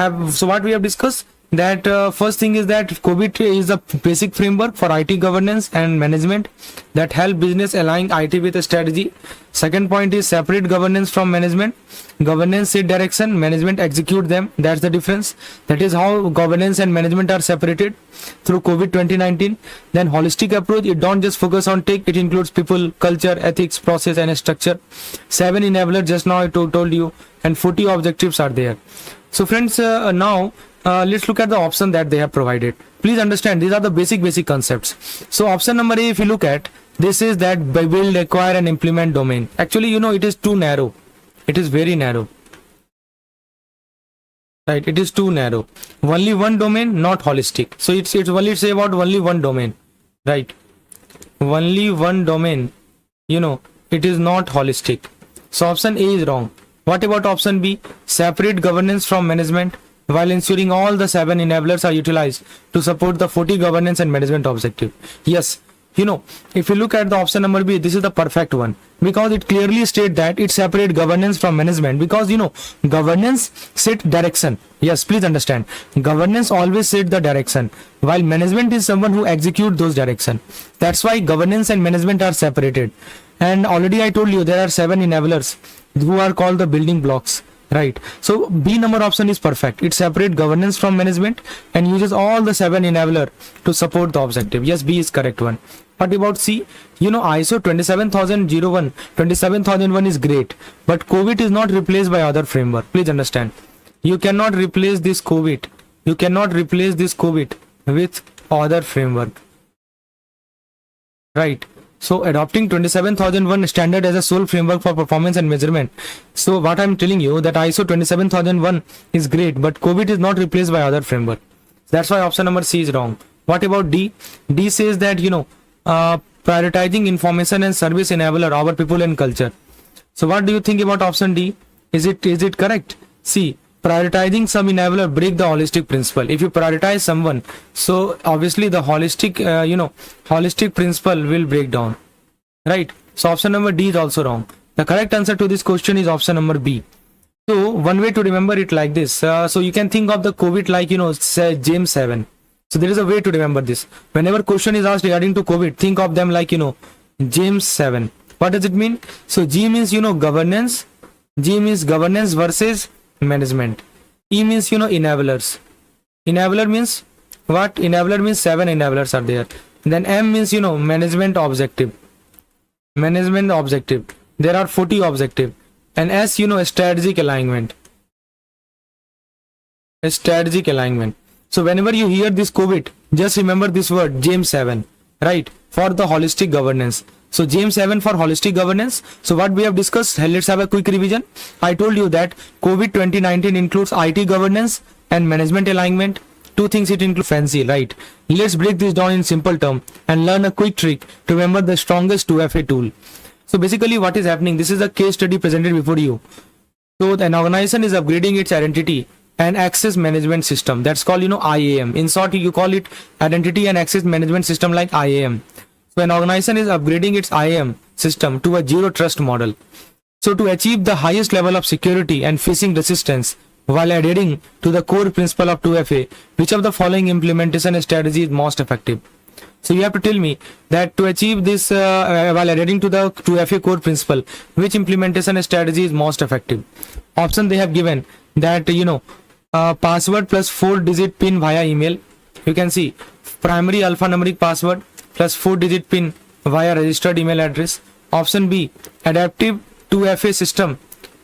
what we have discussed, that first thing is that COVID is a basic framework for IT governance and management that help business align IT with a strategy. Second point is separate governance from management. Governance set direction, management execute them. That's the difference. That is how governance and management are separated through COVID 2019. Then holistic approach, it don't just focus on tech, it includes people, culture, ethics, process and structure. 7 enablers just now I told you, and 40 objectives are there. So friends, now let's look at the option that they have provided. Please understand, these are the basic concepts. So option number A, if you look at, this is that by build, acquire and implement domain. Actually, it is too narrow. It is very narrow. Right, it is too narrow. Only one domain, not holistic. So it's only say about only one domain. Right. Only one domain, it is not holistic. So option A is wrong. What about option B? Separate governance from management while ensuring all the 7 enablers are utilized to support the 40 governance and management objective. Yes, if you look at the option number B, this is the perfect one, because it clearly states that it separate governance from management, because governance set direction. Yes, please understand, governance always set the direction, while management is someone who execute those direction. That's why governance and management are separated. And already I told you there are 7 enablers who are called the building blocks. Right. So B number option is perfect. It separates governance from management and uses all the 7 enabler to support the objective. Yes, B is correct one. What about C? ISO 27001 is great, but COVID is not replaced by other framework. Please understand. You cannot replace this COVID. With other framework. Right. So adopting 27001 standard as a sole framework for performance and measurement. So what I'm telling you, that ISO 27001 is great, but COVID is not replaced by other framework. That's why option number C is wrong. What about D? D says that prioritizing information and service enabler over people and culture. So what do you think about option D? Is it correct? See, prioritizing some enabler break the holistic principle. If you prioritize someone, so obviously the holistic principle will break down. Right? So option number D is also wrong. The correct answer to this question is option number B. So one way to remember it like this. So you can think of the COVID like say James 7. So there is a way to remember this. Whenever question is asked regarding to COVID, think of them like James 7. What does it mean? So G means governance. G means governance versus management. E means enablers. Enabler means what? Enabler means 7 enablers are there. Then M means management objective. Management objective. There are 40 objective. And S strategic alignment. A strategic alignment. So whenever you hear this COVID, just remember this word James 7, right? For the holistic governance. So James 7 for holistic governance. So what we have discussed, let's have a quick revision. I told you that COVID 2019 includes IT governance and management alignment. Two things it includes fancy, right? Let's break this down in simple term and learn a quick trick to remember the strongest 2FA tool. So basically what is happening, this is a case study presented before you. So an organization is upgrading its identity and access management system. That's called IAM. In short, you call it identity and access management system like IAM. So an organization is upgrading its IAM system to a zero trust model. So to achieve the highest level of security and phishing resistance while adhering to the core principle of 2FA, which of the following implementation strategy is most effective? So you have to tell me that to achieve this while adhering to the 2FA core principle, which implementation strategy is most effective? Option they have given that password plus 4-digit pin via email. You can see primary alphanumeric password plus 4-digit pin via registered email address. Option B, adaptive 2FA system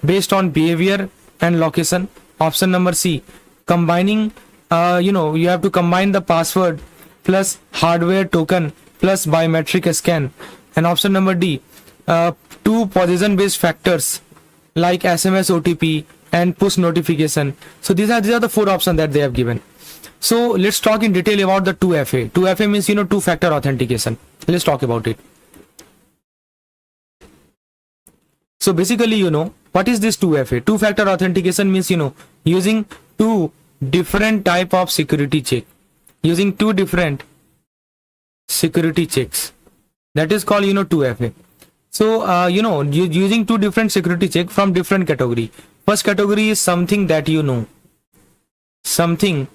based on behavior and location. Option number C, combining you have to combine the password plus hardware token plus biometric scan. And option number D, 2 position based factors like SMS, OTP and push notification. So these are the 4 options that they have given. So let's talk in detail about the 2FA. 2FA means two-factor authentication. Let's talk about it. So basically what is this 2FA? Two-factor authentication means using 2 different type of security check. Using 2 different security checks. That is called 2FA. So using 2 different security check from different category. First category is something that something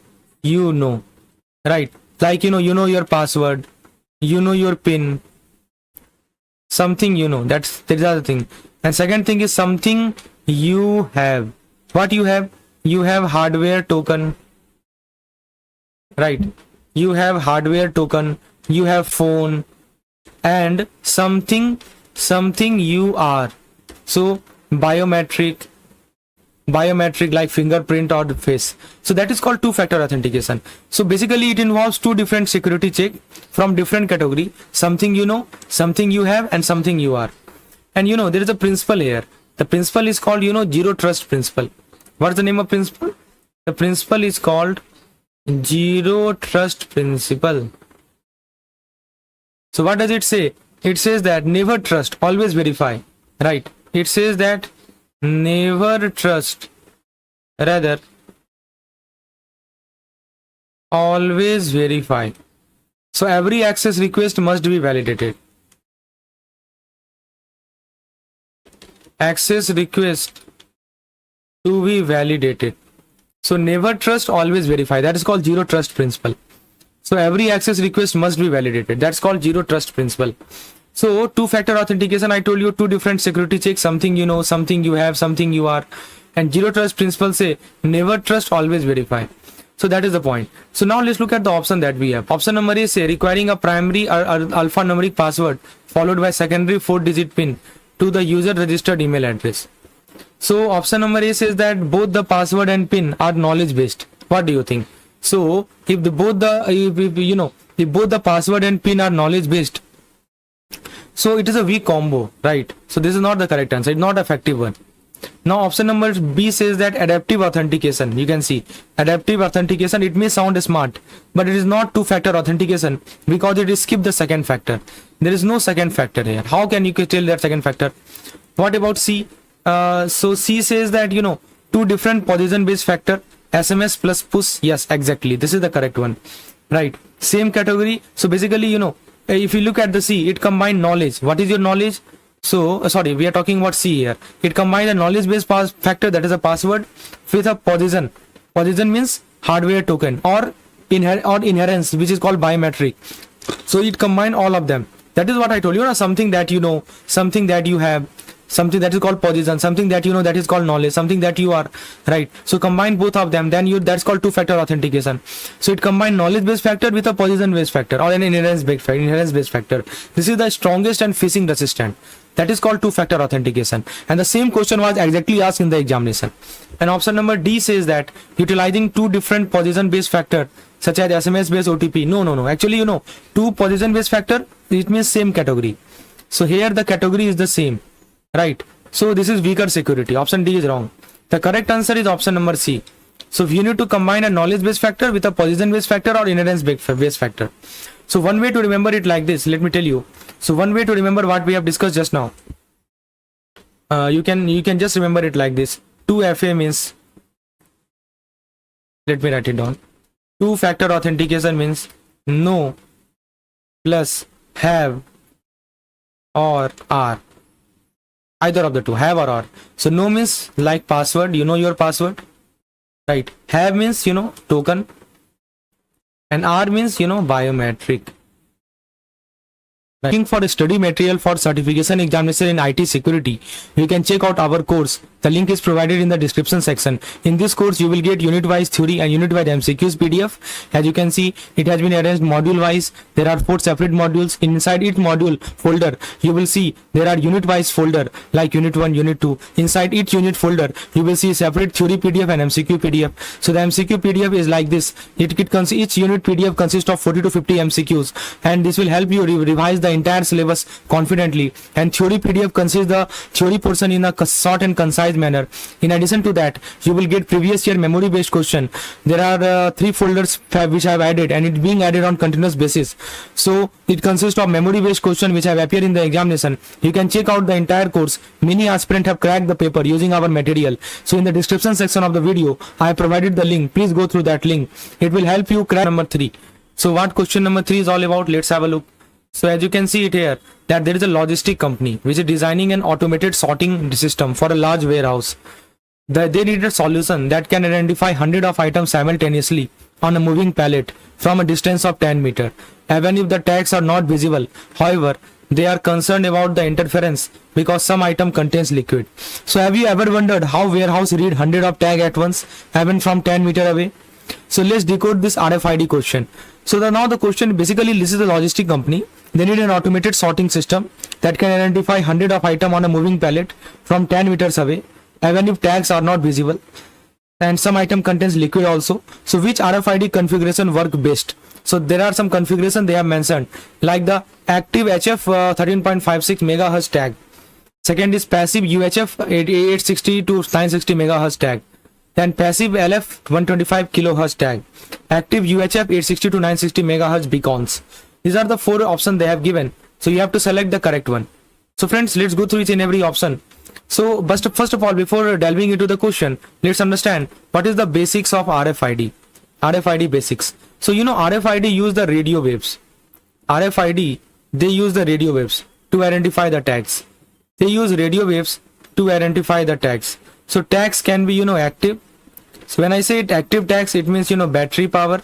right? Like your password, your pin, something that's the other thing. And second thing is something you have. What you have? You have hardware token, right? You have hardware token, you have phone, and something you are. So biometric like fingerprint or face. So that is called two-factor authentication. So basically it involves 2 different security check from different category. Something something you have, and something you are. And there is a principle here. The principle is called zero trust principle. What's the name of principle? The principle is called zero trust principle. So what does it say? It says that never trust, always verify, right? It says that never trust, rather always verify. So every access request must be validated. Access request to be validated. So never trust, always verify. That is called zero trust principle. So every access request must be validated. That's called zero trust principle. So two-factor authentication, I told you 2 different security checks, something something you have, something you are. And zero trust principle say never trust, always verify. So that is the point. So now let's look at the option that we have. Option number A say requiring a primary or alphanumeric password followed by secondary 4-digit pin to the user registered email address. So option number A says that both the password and pin are knowledge based. What do you think? So if both the password and pin are knowledge based, so it is a weak combo, right? So this is not the correct answer. It's not effective one. Now option number B says that adaptive authentication. You can see adaptive authentication. It may sound smart, but it is not two-factor authentication because it is skip the second factor. There is no second factor here. How can you tell that second factor? What about C? So C says that 2 different position based factor, SMS plus push. Yes, exactly. This is the correct one, right? Same category. So basically if you look at the C, it combines knowledge. What is your knowledge? So sorry, we are talking about C here. It combines a knowledge based factor, that is a password, with a position. Position means hardware token or inherence, which is called biometric. So it combines all of them. That is what I told you. Something that something that you have, something that is called position, something that you know that is called knowledge, something that you are, right? So combine both of them, then that's called two-factor authentication. So it combines knowledge based factor with a position based factor or an inheritance based factor. This is the strongest and phishing resistant. That is called two-factor authentication. And the same question was exactly asked in the examination. And option number D says that utilizing two different position based factor such as SMS based OTP. No. Actually, you know, two position based factor, it means same category. So here the category is the same, right? So this is weaker security. Option D is wrong. The correct answer is option number C. So you need to combine a knowledge based factor with a position based factor or inheritance based factor. So one way to remember it like this, let me tell you. So one way to remember what we have discussed just now, you can just remember it like this. 2FA means, let me write it down. Two-factor authentication means no plus have or are. Either of the two, have or are. So no means like password, you know your password, right? Have means, you know, token, and R means, you know, biometric. Looking for study material for certification examination in IT security, you can check out our course. The link is provided in the description section. In this course, you will get unit-wise theory and unit-wise MCQs PDF. As you can see, it has been arranged module-wise. There are 4 separate modules. Inside each module folder, you will see there are unit-wise folder like unit 1, unit 2. Inside each unit folder, you will see separate theory PDF and MCQ PDF. So the MCQ PDF is like this. Each unit PDF consists of 40 to 50 MCQs, and this will help you revise the entire syllabus confidently. And theory PDF consists the theory portion in a short and concise manner. In addition to that, you will get previous year memory based question. There are 3 folders which I have added, and it being added on continuous basis. So it consists of memory based question which have appeared in the examination. You can check out the entire course. Many aspirants have cracked the paper using our material. So in the description section of the video, I have provided the link. Please go through that link. It will help you crack number 3. So what question number 3 is all about? Let's have a look. So as you can see it here, that there is a logistic company which is designing an automated sorting system for a large warehouse. They need a solution that can identify hundreds of items simultaneously on a moving pallet from a distance of 10 meters, even if the tags are not visible. However, they are concerned about the interference because some item contains liquid. So have you ever wondered how warehouse read hundreds of tags at once, even from 10 meters away? So let's decode this RFID question. So now the question basically, this is a logistic company. They need an automated sorting system that can identify hundreds of items on a moving pallet from 10 meters away, even if tags are not visible, and some item contains liquid also. So which RFID configuration work best? So there are some configuration they have mentioned, like the active HF 13.56 megahertz tag. Second is passive UHF 860 to 960 megahertz tag. Then passive LF 125 kilohertz tag. Active UHF 860 to 960 megahertz beacons. These are the 4 options they have given. So you have to select the correct one. So friends, let's go through each and every option. So first of all, before delving into the question, let's understand what is the basics of RFID. RFID basics. So you know RFID use the radio waves. RFID, they use the radio waves to identify the tags. They use radio waves to identify the tags. So tags can be, you know, active. So when I say it active tags, it means, you know, battery power.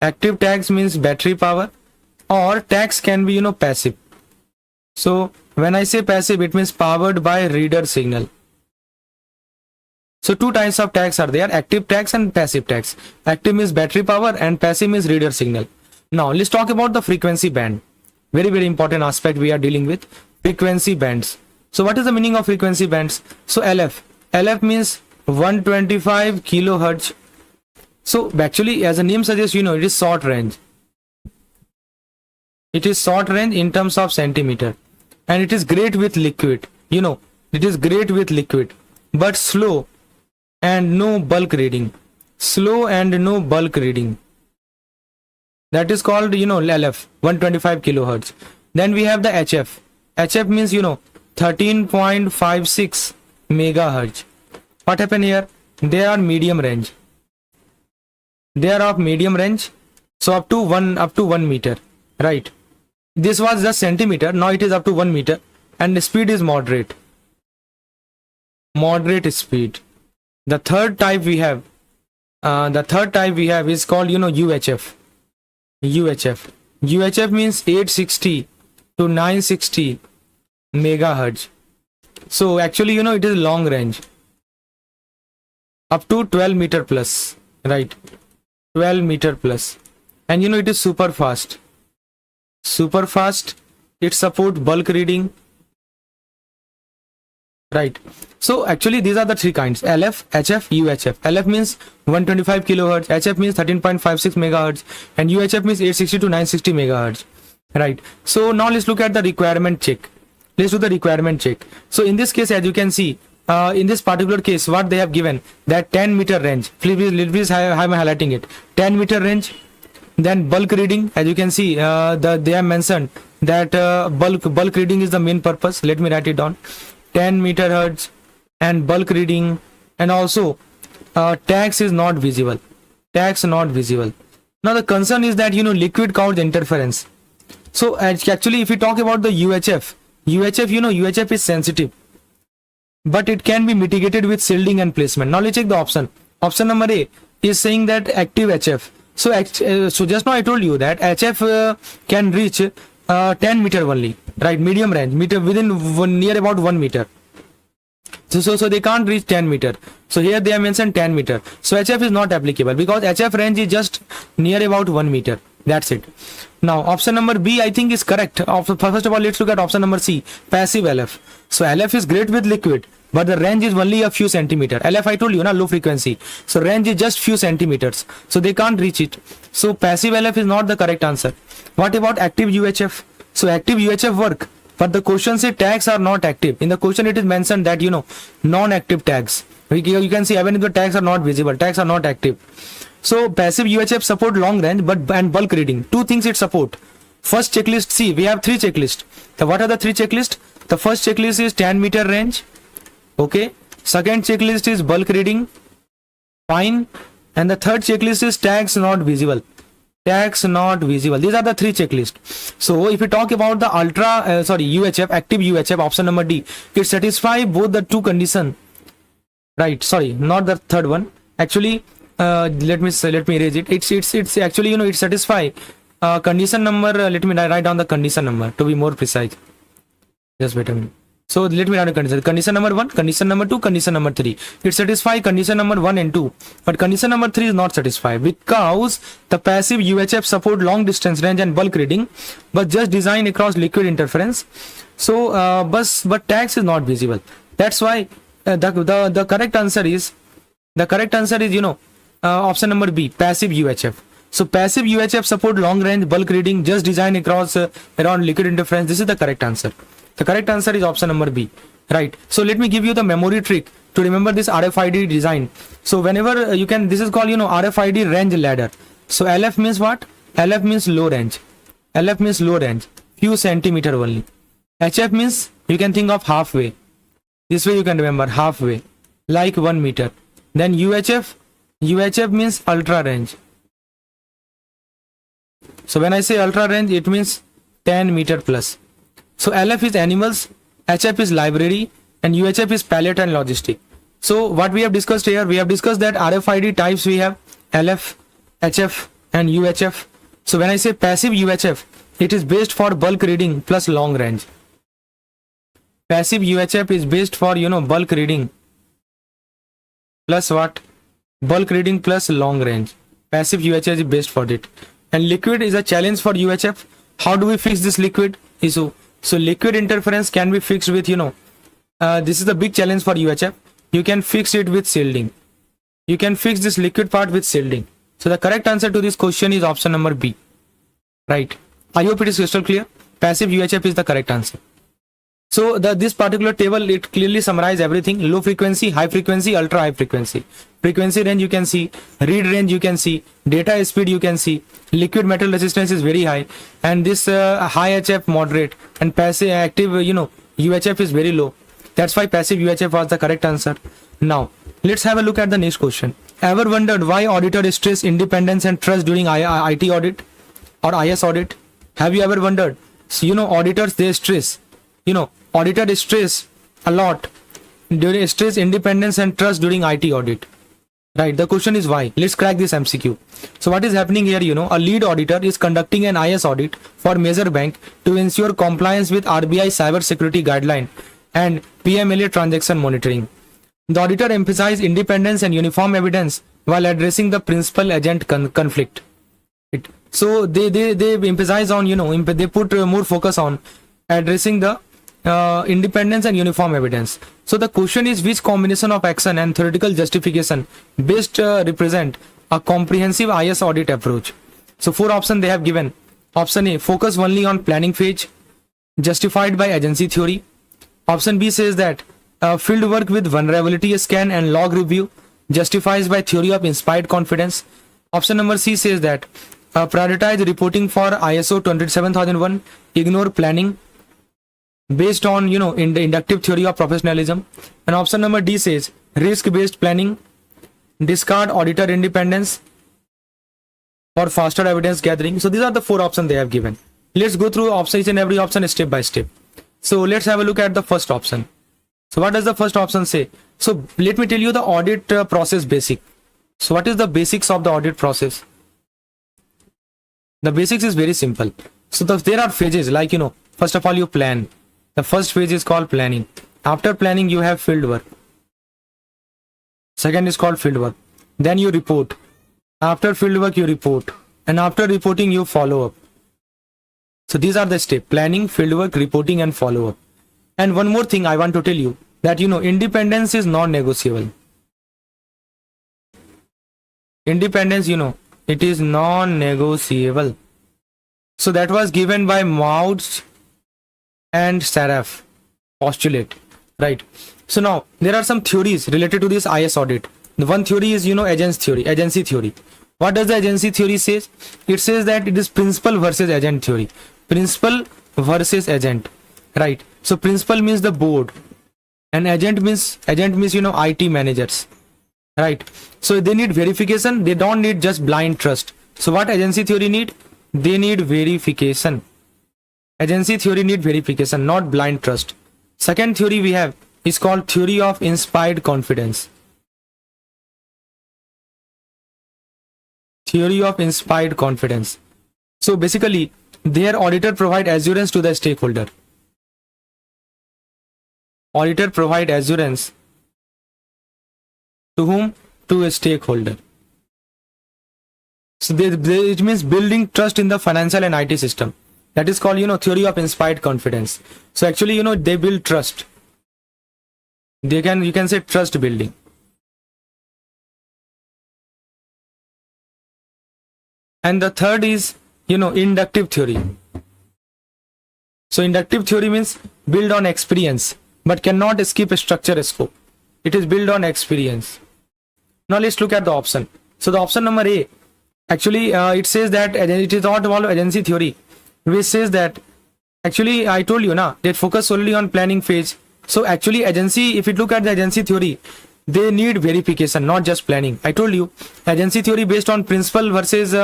Active tags means battery power, or tags can be, you know, passive. So when I say passive, it means powered by reader signal. So 2 types of tags are there, active tags and passive tags. Active means battery power and passive means reader signal. Now let's talk about the frequency band. Very, very important aspect we are dealing with. Frequency bands. So what is the meaning of frequency bands? So LF means 125 kilohertz. So actually, as the name suggests, you know, it is short range. It is short range in terms of centimeter, and it is great with liquid. You know, it is great with liquid, but slow and no bulk reading. Slow and no bulk reading. That is called, you know, LF 125 kilohertz. Then we have the HF. HF means, you know, 13.56 megahertz. What happened here? They are medium range. They are of medium range, so up to 1 meter, right? This was just centimeter, now it is up to 1 meter, and the speed is moderate. Moderate speed. The third type we have is called, you know, UHF. UHF means 860 to 960 megahertz. So actually, it is long range up to 12 meter plus, right? 12 meter plus, and it is super fast. Super fast. It supports bulk reading, right? So actually these are the three kinds: LF, HF, UHF. LF means 125 kilohertz, HF means 13.56 megahertz, and UHF means 860 to 960 megahertz, right? So now let's look at the requirement check. Let's do the requirement check. So in this case, as you can see, in this particular case, what they have given, that 10 meter range. Please I'm highlighting it. 10 meter range. Then bulk reading, as you can see, they have mentioned that bulk reading is the main purpose. Let me write it down. 10 meter hertz and bulk reading, and also tags is not visible. Tags not visible. Now the concern is that liquid couch interference. So actually, if we talk about the UHF, UHF is sensitive, but it can be mitigated with shielding and placement. Now let's check the option. Option number A is saying that active HF. So just now I told you that HF can reach 10 meter only, right? Medium range, meter within near about 1 meter. So they can't reach 10 meter. So here they have mentioned 10 meter. So HF is not applicable because HF range is just near about 1 meter. That's it. Now option number B I think is correct. First of all, let's look at option number C, passive LF. So LF is great with liquid, but the range is only a few centimeter. LF I told you, low frequency. So range is just few centimeters. So they can't reach it. So passive LF is not the correct answer. What about active UHF? So active UHF work, but the question say tags are not active. In the question it is mentioned that non-active tags. You can see even if the tags are not visible, tags are not active. So passive UHF support long range and bulk reading. Two things it support. First checklist, see we have three checklists. So what are the three checklists? The first checklist is 10 meter range. Okay. Second checklist is bulk reading. Fine. And the third checklist is tags not visible. Tags not visible. These are the three checklists. So if we talk about the UHF, active UHF, option number D, it satisfies both the two conditions. Right. Sorry, not the third one. Actually, let me erase it. It's actually it satisfy condition number. Let me write down the condition number to be more precise. Just wait a minute. So let me write a condition. Condition number 1, condition number 2, condition number 3. It satisfies condition number 1 and 2, but condition number 3 is not satisfied because the passive UHF support long distance range and bulk reading, but just designed across liquid interference. So but tags is not visible. That's why the correct answer is option number B, passive UHF. So passive UHF support long range bulk reading, just designed across around liquid interference. This is the correct answer. The correct answer is option number B, right? So let me give you the memory trick to remember this RFID design. So whenever you can, this is called RFID range ladder. So LF means what? LF means low range. LF means low range, few centimeter only. HF means you can think of halfway. This way you can remember halfway, like 1 meter. Then UHF means ultra range. So when I say ultra range, it means 10 meter plus. So LF is animals, HF is library, and UHF is pallet and logistic. So what we have discussed here, we have discussed that RFID types we have LF, HF, and UHF. So when I say passive UHF, it is based for bulk reading plus long range. Passive UHF is based for bulk reading plus what? Bulk reading plus long range. Passive UHF is based for it. And liquid is a challenge for UHF. How do we fix this liquid issue? So liquid interference can be fixed with this is the big challenge for UHF. You can fix it with shielding. You can fix this liquid part with shielding. So the correct answer to this question is option number B. Right. I hope it is crystal clear. Passive UHF is the correct answer. So this particular table, it clearly summarizes everything: low frequency, high frequency, ultra high frequency. Frequency range you can see, read range you can see, data speed you can see, liquid metal resistance is very high, and this high HF moderate, and passive active UHF is very low. That's why passive UHF was the correct answer. Now let's have a look at the next question. Ever wondered why auditor stress independence and trust during IT audit or IS audit? Have you ever wondered? So, auditors, they stress, auditor stress a lot during stress independence and trust during IT audit. Right. The question is why. Let's crack this MCQ. So what is happening here? A lead auditor is conducting an IS audit for major bank to ensure compliance with RBI cyber security guideline and PMLA transaction monitoring. The auditor emphasized independence and uniform evidence while addressing the principal agent conflict. So they emphasize on, they put more focus on addressing the independence and uniform evidence. So the question is, which combination of action and theoretical justification best represent a comprehensive IS audit approach? So 4 options they have given. Option A, focus only on planning phase, justified by agency theory. Option B says that field work with vulnerability scan and log review, justifies by theory of inspired confidence. Option number C says that prioritize reporting for ISO 27001, ignore planning, based on in the inductive theory of professionalism. And option number D says risk based planning, discard auditor independence for faster evidence gathering. So these are the 4 options they have given. Let's go through each and every option step by step. So let's have a look at the first option. So what does the first option say? So let me tell you the audit process basic. So what is the basics of the audit process? The basics is very simple. So there are phases, like first of all you plan. The first phase is called planning. After planning you have field work. Second is called field work. Then you report. After field work you report. And after reporting you follow up. So these are the steps: planning, field work, reporting and follow up. And one more thing I want to tell you, that independence is non-negotiable. Independence, it is non-negotiable. So that was given by Mouts and Saraf postulate, right? So now there are some theories related to this IS audit. The one theory is agency theory. What does the agency theory says? It says that it is principal versus agent theory. Principal versus agent, right? So principal means the board, and agent means IT managers, right? So they need verification. They don't need just blind trust. So what agency theory need? They need verification. Agency theory need verification, not blind trust. Second theory we have is called theory of inspired confidence. Theory of inspired confidence. So basically their auditor provide assurance to the stakeholder. Auditor provide assurance to whom? To a stakeholder. So it means building trust in the financial and IT system. That is called theory of inspired confidence. So actually they build trust. You can say trust building. And the third is inductive theory. So inductive theory means build on experience but cannot skip a structure scope. It is built on experience. Now let's look at the option. So the option number A, actually it says that it is not about agency theory, which says that actually I told you they focus solely on planning phase. So actually agency, if you look at the agency theory, they need verification, not just planning. I told you agency theory based on principal versus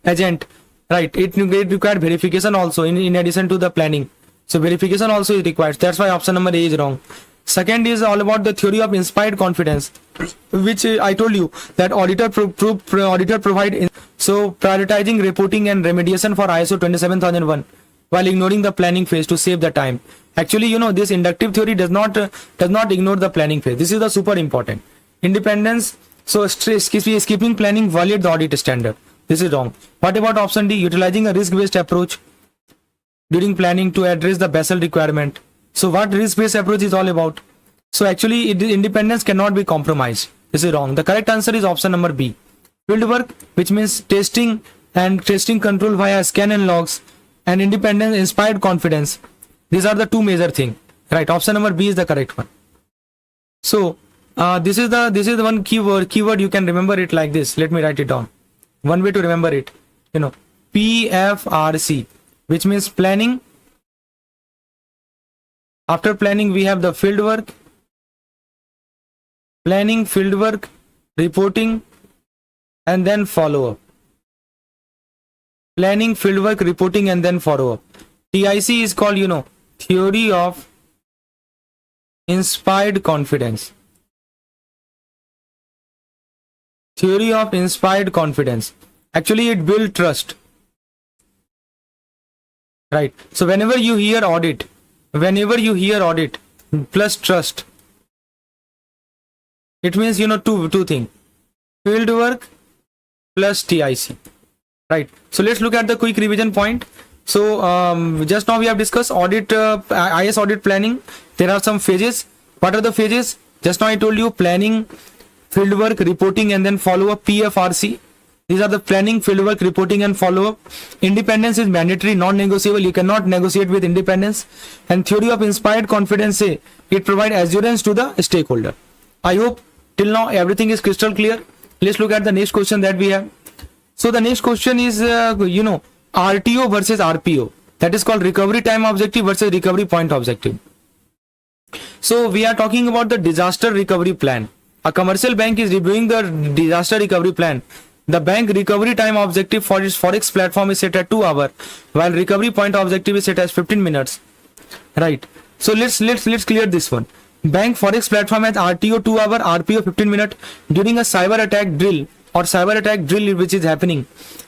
agent, right? It required verification also in addition to the planning. So verification also is required. That's why option number A is wrong. Second is all about the theory of inspired confidence, which I told you that auditor provide. So prioritizing reporting and remediation for ISO 27001 while ignoring the planning phase to save the time. Actually, this inductive theory does not ignore the planning phase. This is the super important. Independence. So skipping planning violate the audit standard. This is wrong. What about option D? Utilizing a risk-based approach during planning to address the Basel requirement. So what risk-based approach is all about? So actually independence cannot be compromised. This is wrong. The correct answer is option number B. Field work, which means testing control via scan and logs, and independence, inspired confidence. These are the two major things, right? Option number B is the correct one. So this is the one keyword you can remember it like this. Let me write it down. One way to remember it, PFRC, which means planning. After planning we have the field work, planning, field work, reporting, and then follow up. Planning, field work, reporting, and then follow up. TIC is called theory of inspired confidence. Theory of inspired confidence. Actually it builds trust, right? So whenever you hear audit, whenever you hear audit plus trust, it means two things: field work plus TIC, right? So let's look at the quick revision point. So just now we have discussed audit, IS audit planning. There are some phases. What are the phases? Just now I told you: planning, fieldwork, reporting, and then follow up, PFRC. These are the planning, fieldwork, reporting, and follow up. Independence is mandatory, non-negotiable. You cannot negotiate with independence. And theory of inspired confidence, say it provides assurance to the stakeholder. I hope till now everything is crystal clear. Let's look at the next question that we have. So the next question is, RTO versus RPO. That is called recovery time objective versus recovery point objective. So we are talking about the disaster recovery plan. A commercial bank is reviewing the disaster recovery plan. The bank recovery time objective for its forex platform is set at 2 hours, while recovery point objective is set as 15 minutes. Right. So let's clear this one. Bank forex platform has RTO 2 hour, RPO 15 minutes. During a cyber attack drill which is happening,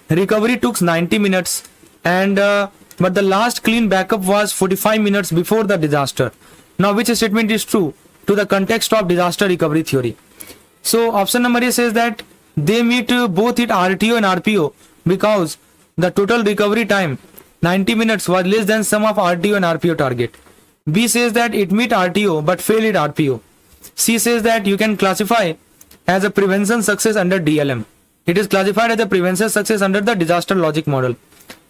recovery took 90 minutes, and but the last clean backup was 45 minutes before the disaster. Now, which statement is true to the context of disaster recovery theory? So option number A says that they meet both it RTO and RPO because the total recovery time 90 minutes was less than sum of RTO and RPO target. B says that it meet RTO but fail it RPO. C says that you can classify as a prevention success under DLM. It is classified as a prevention success under the disaster logic model.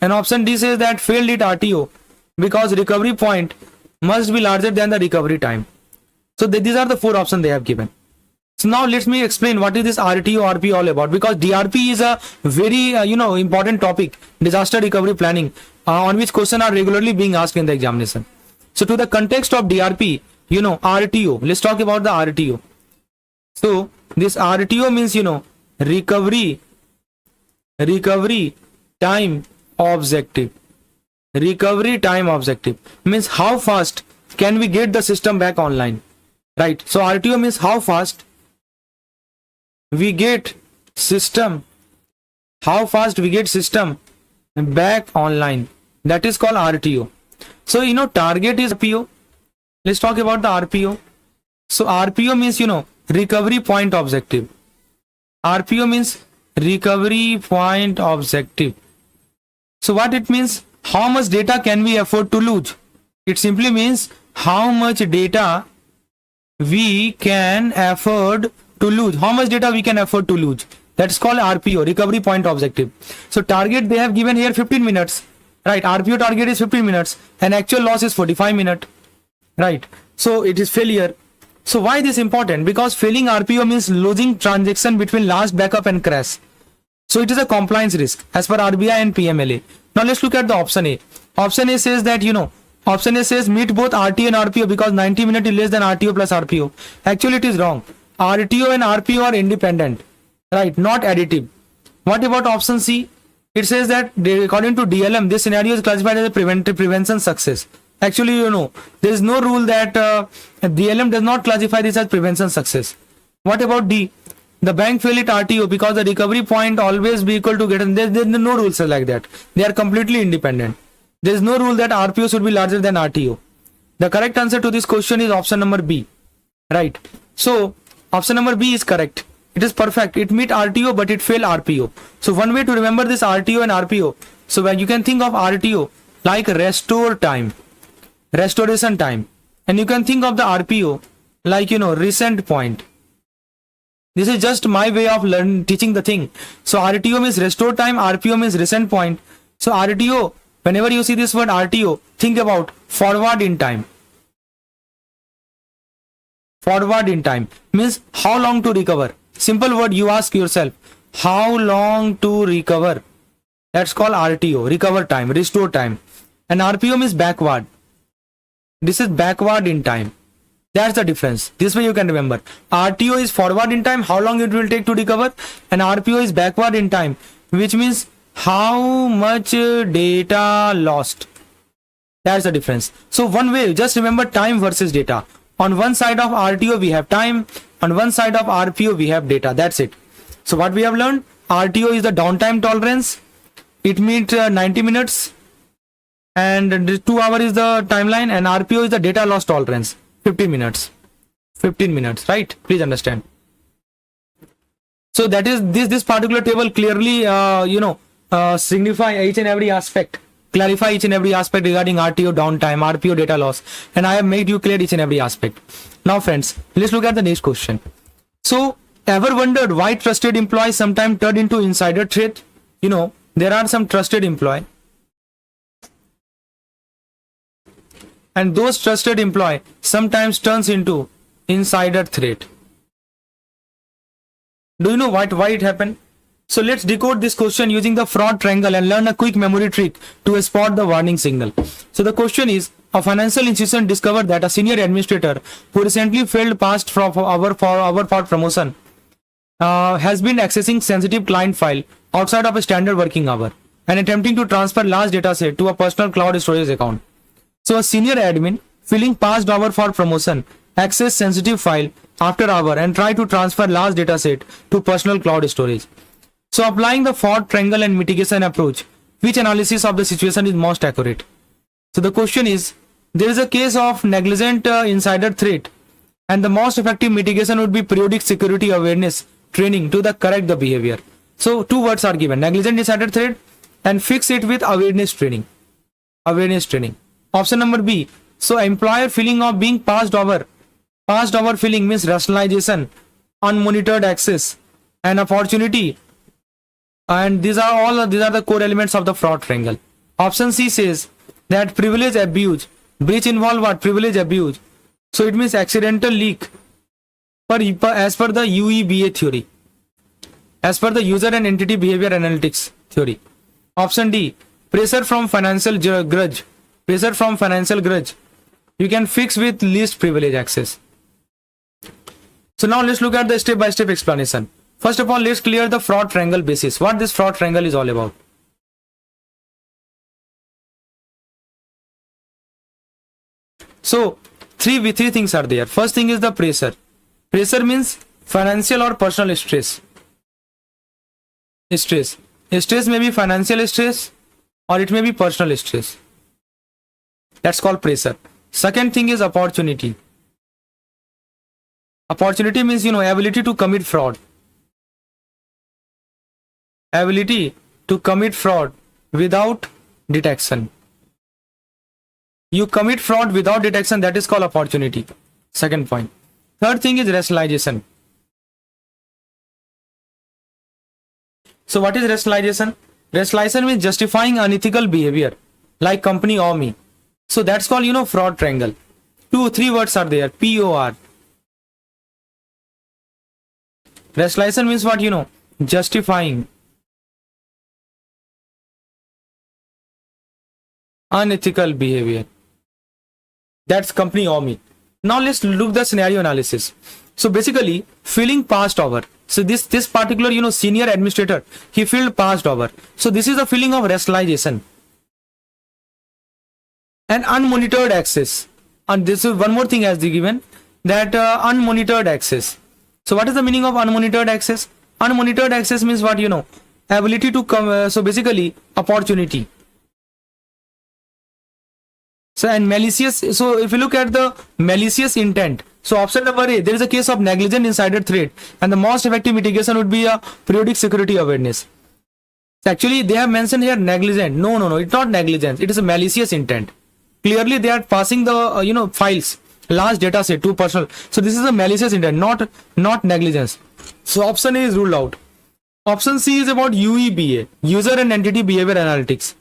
And option D says that failed it RTO because recovery point must be larger than the recovery time. So these are the 4 options they have given. So now let me explain what is this RTO RP all about, because DRP is a very important topic, disaster recovery planning, on which questions are regularly being asked in the examination. So to the context of DRP, RTO, let's talk about the RTO. So this RTO means recovery time objective. Recovery time objective means how fast can we get the system back online, right? So RTO means how fast we get system back online. That is called RTO. So target is RPO. Let's talk about the RPO. So RPO means recovery point objective. RPO means recovery point objective. So what it means? How much data can we afford to lose? It simply means how much data we can afford to lose. How much data we can afford to lose? That's called RPO, recovery point objective. So target they have given here 15 minutes, right? RPO target is 15 minutes and actual loss is 45 minutes, right? So it is failure. So why this important? Because failing RPO means losing transaction between last backup and crash. So it is a compliance risk as per RBI and PMLA. Now let's look at the option A. Option A says that option A says meet both RTO and RPO because 90 minutes is less than RTO plus RPO. Actually it is wrong. RTO and RPO are independent, right? Not additive. What about option C? It says that according to DLM, this scenario is classified as a prevention success. Actually, there is no rule that DLM does not classify this as prevention success. What about D? The bank failed at RTO because the recovery point always be equal to get. There's no rules like that. They are completely independent. There is no rule that RPO should be larger than RTO. The correct answer to this question is option number B, right? So option number B is correct. It is perfect. It meet RTO but it fail RPO. So one way to remember this RTO and RPO. So when you can think of RTO like restoration time, and you can think of the RPO like recent point. This is just my way of teaching the thing. So RTO means restore time, RPO means recent point. So RTO, whenever you see this word RTO, think about forward in time. Forward in time means how long to recover. Simple word, you ask yourself, how long to recover? That's called RTO, recover time, restore time. And RPO means backward. This is backward in time. That's the difference. This way you can remember. RTO is forward in time, how long it will take to recover, and RPO is backward in time, which means how much data lost. That's the difference. So one way, just remember time versus data. On one side of RTO we have time, on one side of RPO we have data. That's it. So what we have learned, RTO is the downtime tolerance. It means 90 minutes and the 2 hour is the timeline, and RPO is the data loss tolerance, 15 minutes. 15 minutes, right? Please understand. So that is this particular table clearly signify each and every aspect, clarify each and every aspect regarding RTO downtime, RPO data loss, and I have made you clear each and every aspect. Now friends, let's look at the next question. So ever wondered why trusted employees sometimes turn into insider threat? There are some trusted employee, and those trusted employee sometimes turns into insider threat. Do you know why it happened? So let's decode this question using the fraud triangle and learn a quick memory trick to spot the warning signal. So the question is, a financial institution discovered that a senior administrator who recently failed past for promotion has been accessing sensitive client file outside of a standard working hour and attempting to transfer large data set to a personal cloud storage account. So a senior admin feeling passed over for promotion access sensitive file after hour and try to transfer large data set to personal cloud storage. So applying the fraud triangle and mitigation approach, which analysis of the situation is most accurate? So the question is, there is a case of negligent insider threat, and the most effective mitigation would be periodic security awareness training to correct the behavior. So 2 words are given, negligent insider threat and fix it with awareness training. Option number B. So employer feeling of being passed over feeling means rationalization, unmonitored access, and opportunity, and these are the core elements of the fraud triangle. Option C says that privilege abuse, breach involve what? Privilege abuse. So it means accidental leak as per the UEBA theory, as per the user and entity behavior analytics theory. Option D, pressure from financial grudge. You can fix with least privilege access. So now let's look at the step-by-step explanation. First of all, let's clear the fraud triangle basis. What this fraud triangle is all about. So three things are there. First thing is the pressure. Pressure means financial or personal stress. Stress may be financial stress or it may be personal stress. That's called pressure. Second thing is opportunity. Opportunity means ability to commit fraud. Ability to commit fraud without detection. You commit fraud without detection, that is called opportunity. Second point. Third thing is rationalization. So what is rationalization? Rationalization means justifying unethical behavior like company or me. So that's called fraud triangle. 3 words are there. POR. Rationalization means what? Justifying unethical behavior. That's company or me. Now let's look the scenario analysis. So basically, feeling passed over. So this particular senior administrator, he felt passed over. So this is a feeling of rationalization. And unmonitored access. And this is one more thing as given, that unmonitored access. So what is the meaning of unmonitored access? Unmonitored access means what? Ability to come. So basically, opportunity. So and malicious. So if you look at the malicious intent. So option number A, there is a case of negligent insider threat, and the most effective mitigation would be a periodic security awareness. Actually, they have mentioned here negligent. No, it's not negligence. It is a malicious intent. Clearly, they are passing the files, large data set to personal. So this is a malicious intent, not negligence. So option A is ruled out. Option C is about UEBA, user and entity behavior analytics.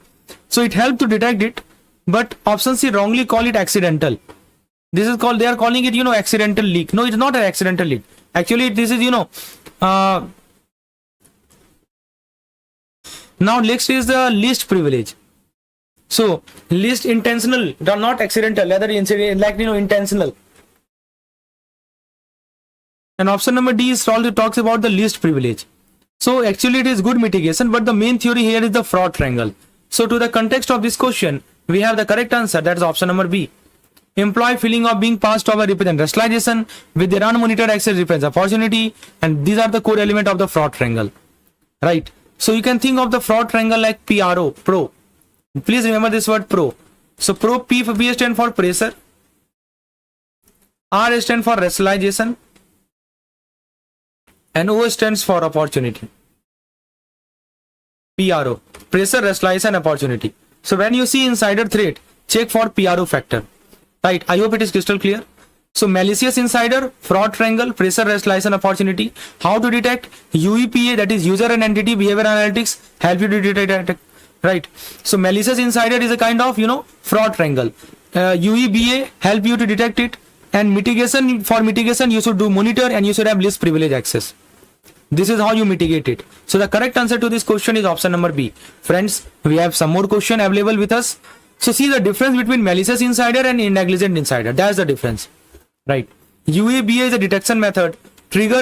So it helped to detect it, but option C wrongly call it accidental. This is called, they are calling it accidental leak. No, it's not an accidental leak. Actually, this is now next is the least privilege. So least intentional, not accidental, rather intentional. And option number D is all talks about the least privilege. So actually it is good mitigation, but the main theory here is the fraud triangle. So to the context of this question, we have the correct answer, that is option number B. Employee feeling of being passed over represent rationalization, with their unmonitored access represents opportunity, and these are the core element of the fraud triangle, right? So you can think of the fraud triangle like PRO, pro. Please remember this word pro. So P stand for pressure, R stands for rationalization, and O stands for opportunity. PRO, pressure, rationalization, opportunity. So when you see insider threat, check for PRO factor. Right, I hope it is crystal clear. So malicious insider, fraud triangle, pressure, rationalization, opportunity. How to detect? UEPA, that is user and entity behavior analytics, help you to detect. Right. So malicious insider is a kind of, fraud triangle. UEBA help you to detect it. And mitigation, for mitigation, you should do monitor and you should have least privilege access. This is how you mitigate it. So the correct answer to this question is option number B. Friends, we have some more question available with us. So see the difference between malicious insider and negligent insider. That's the difference. Right. UABA is a detection method. Trigger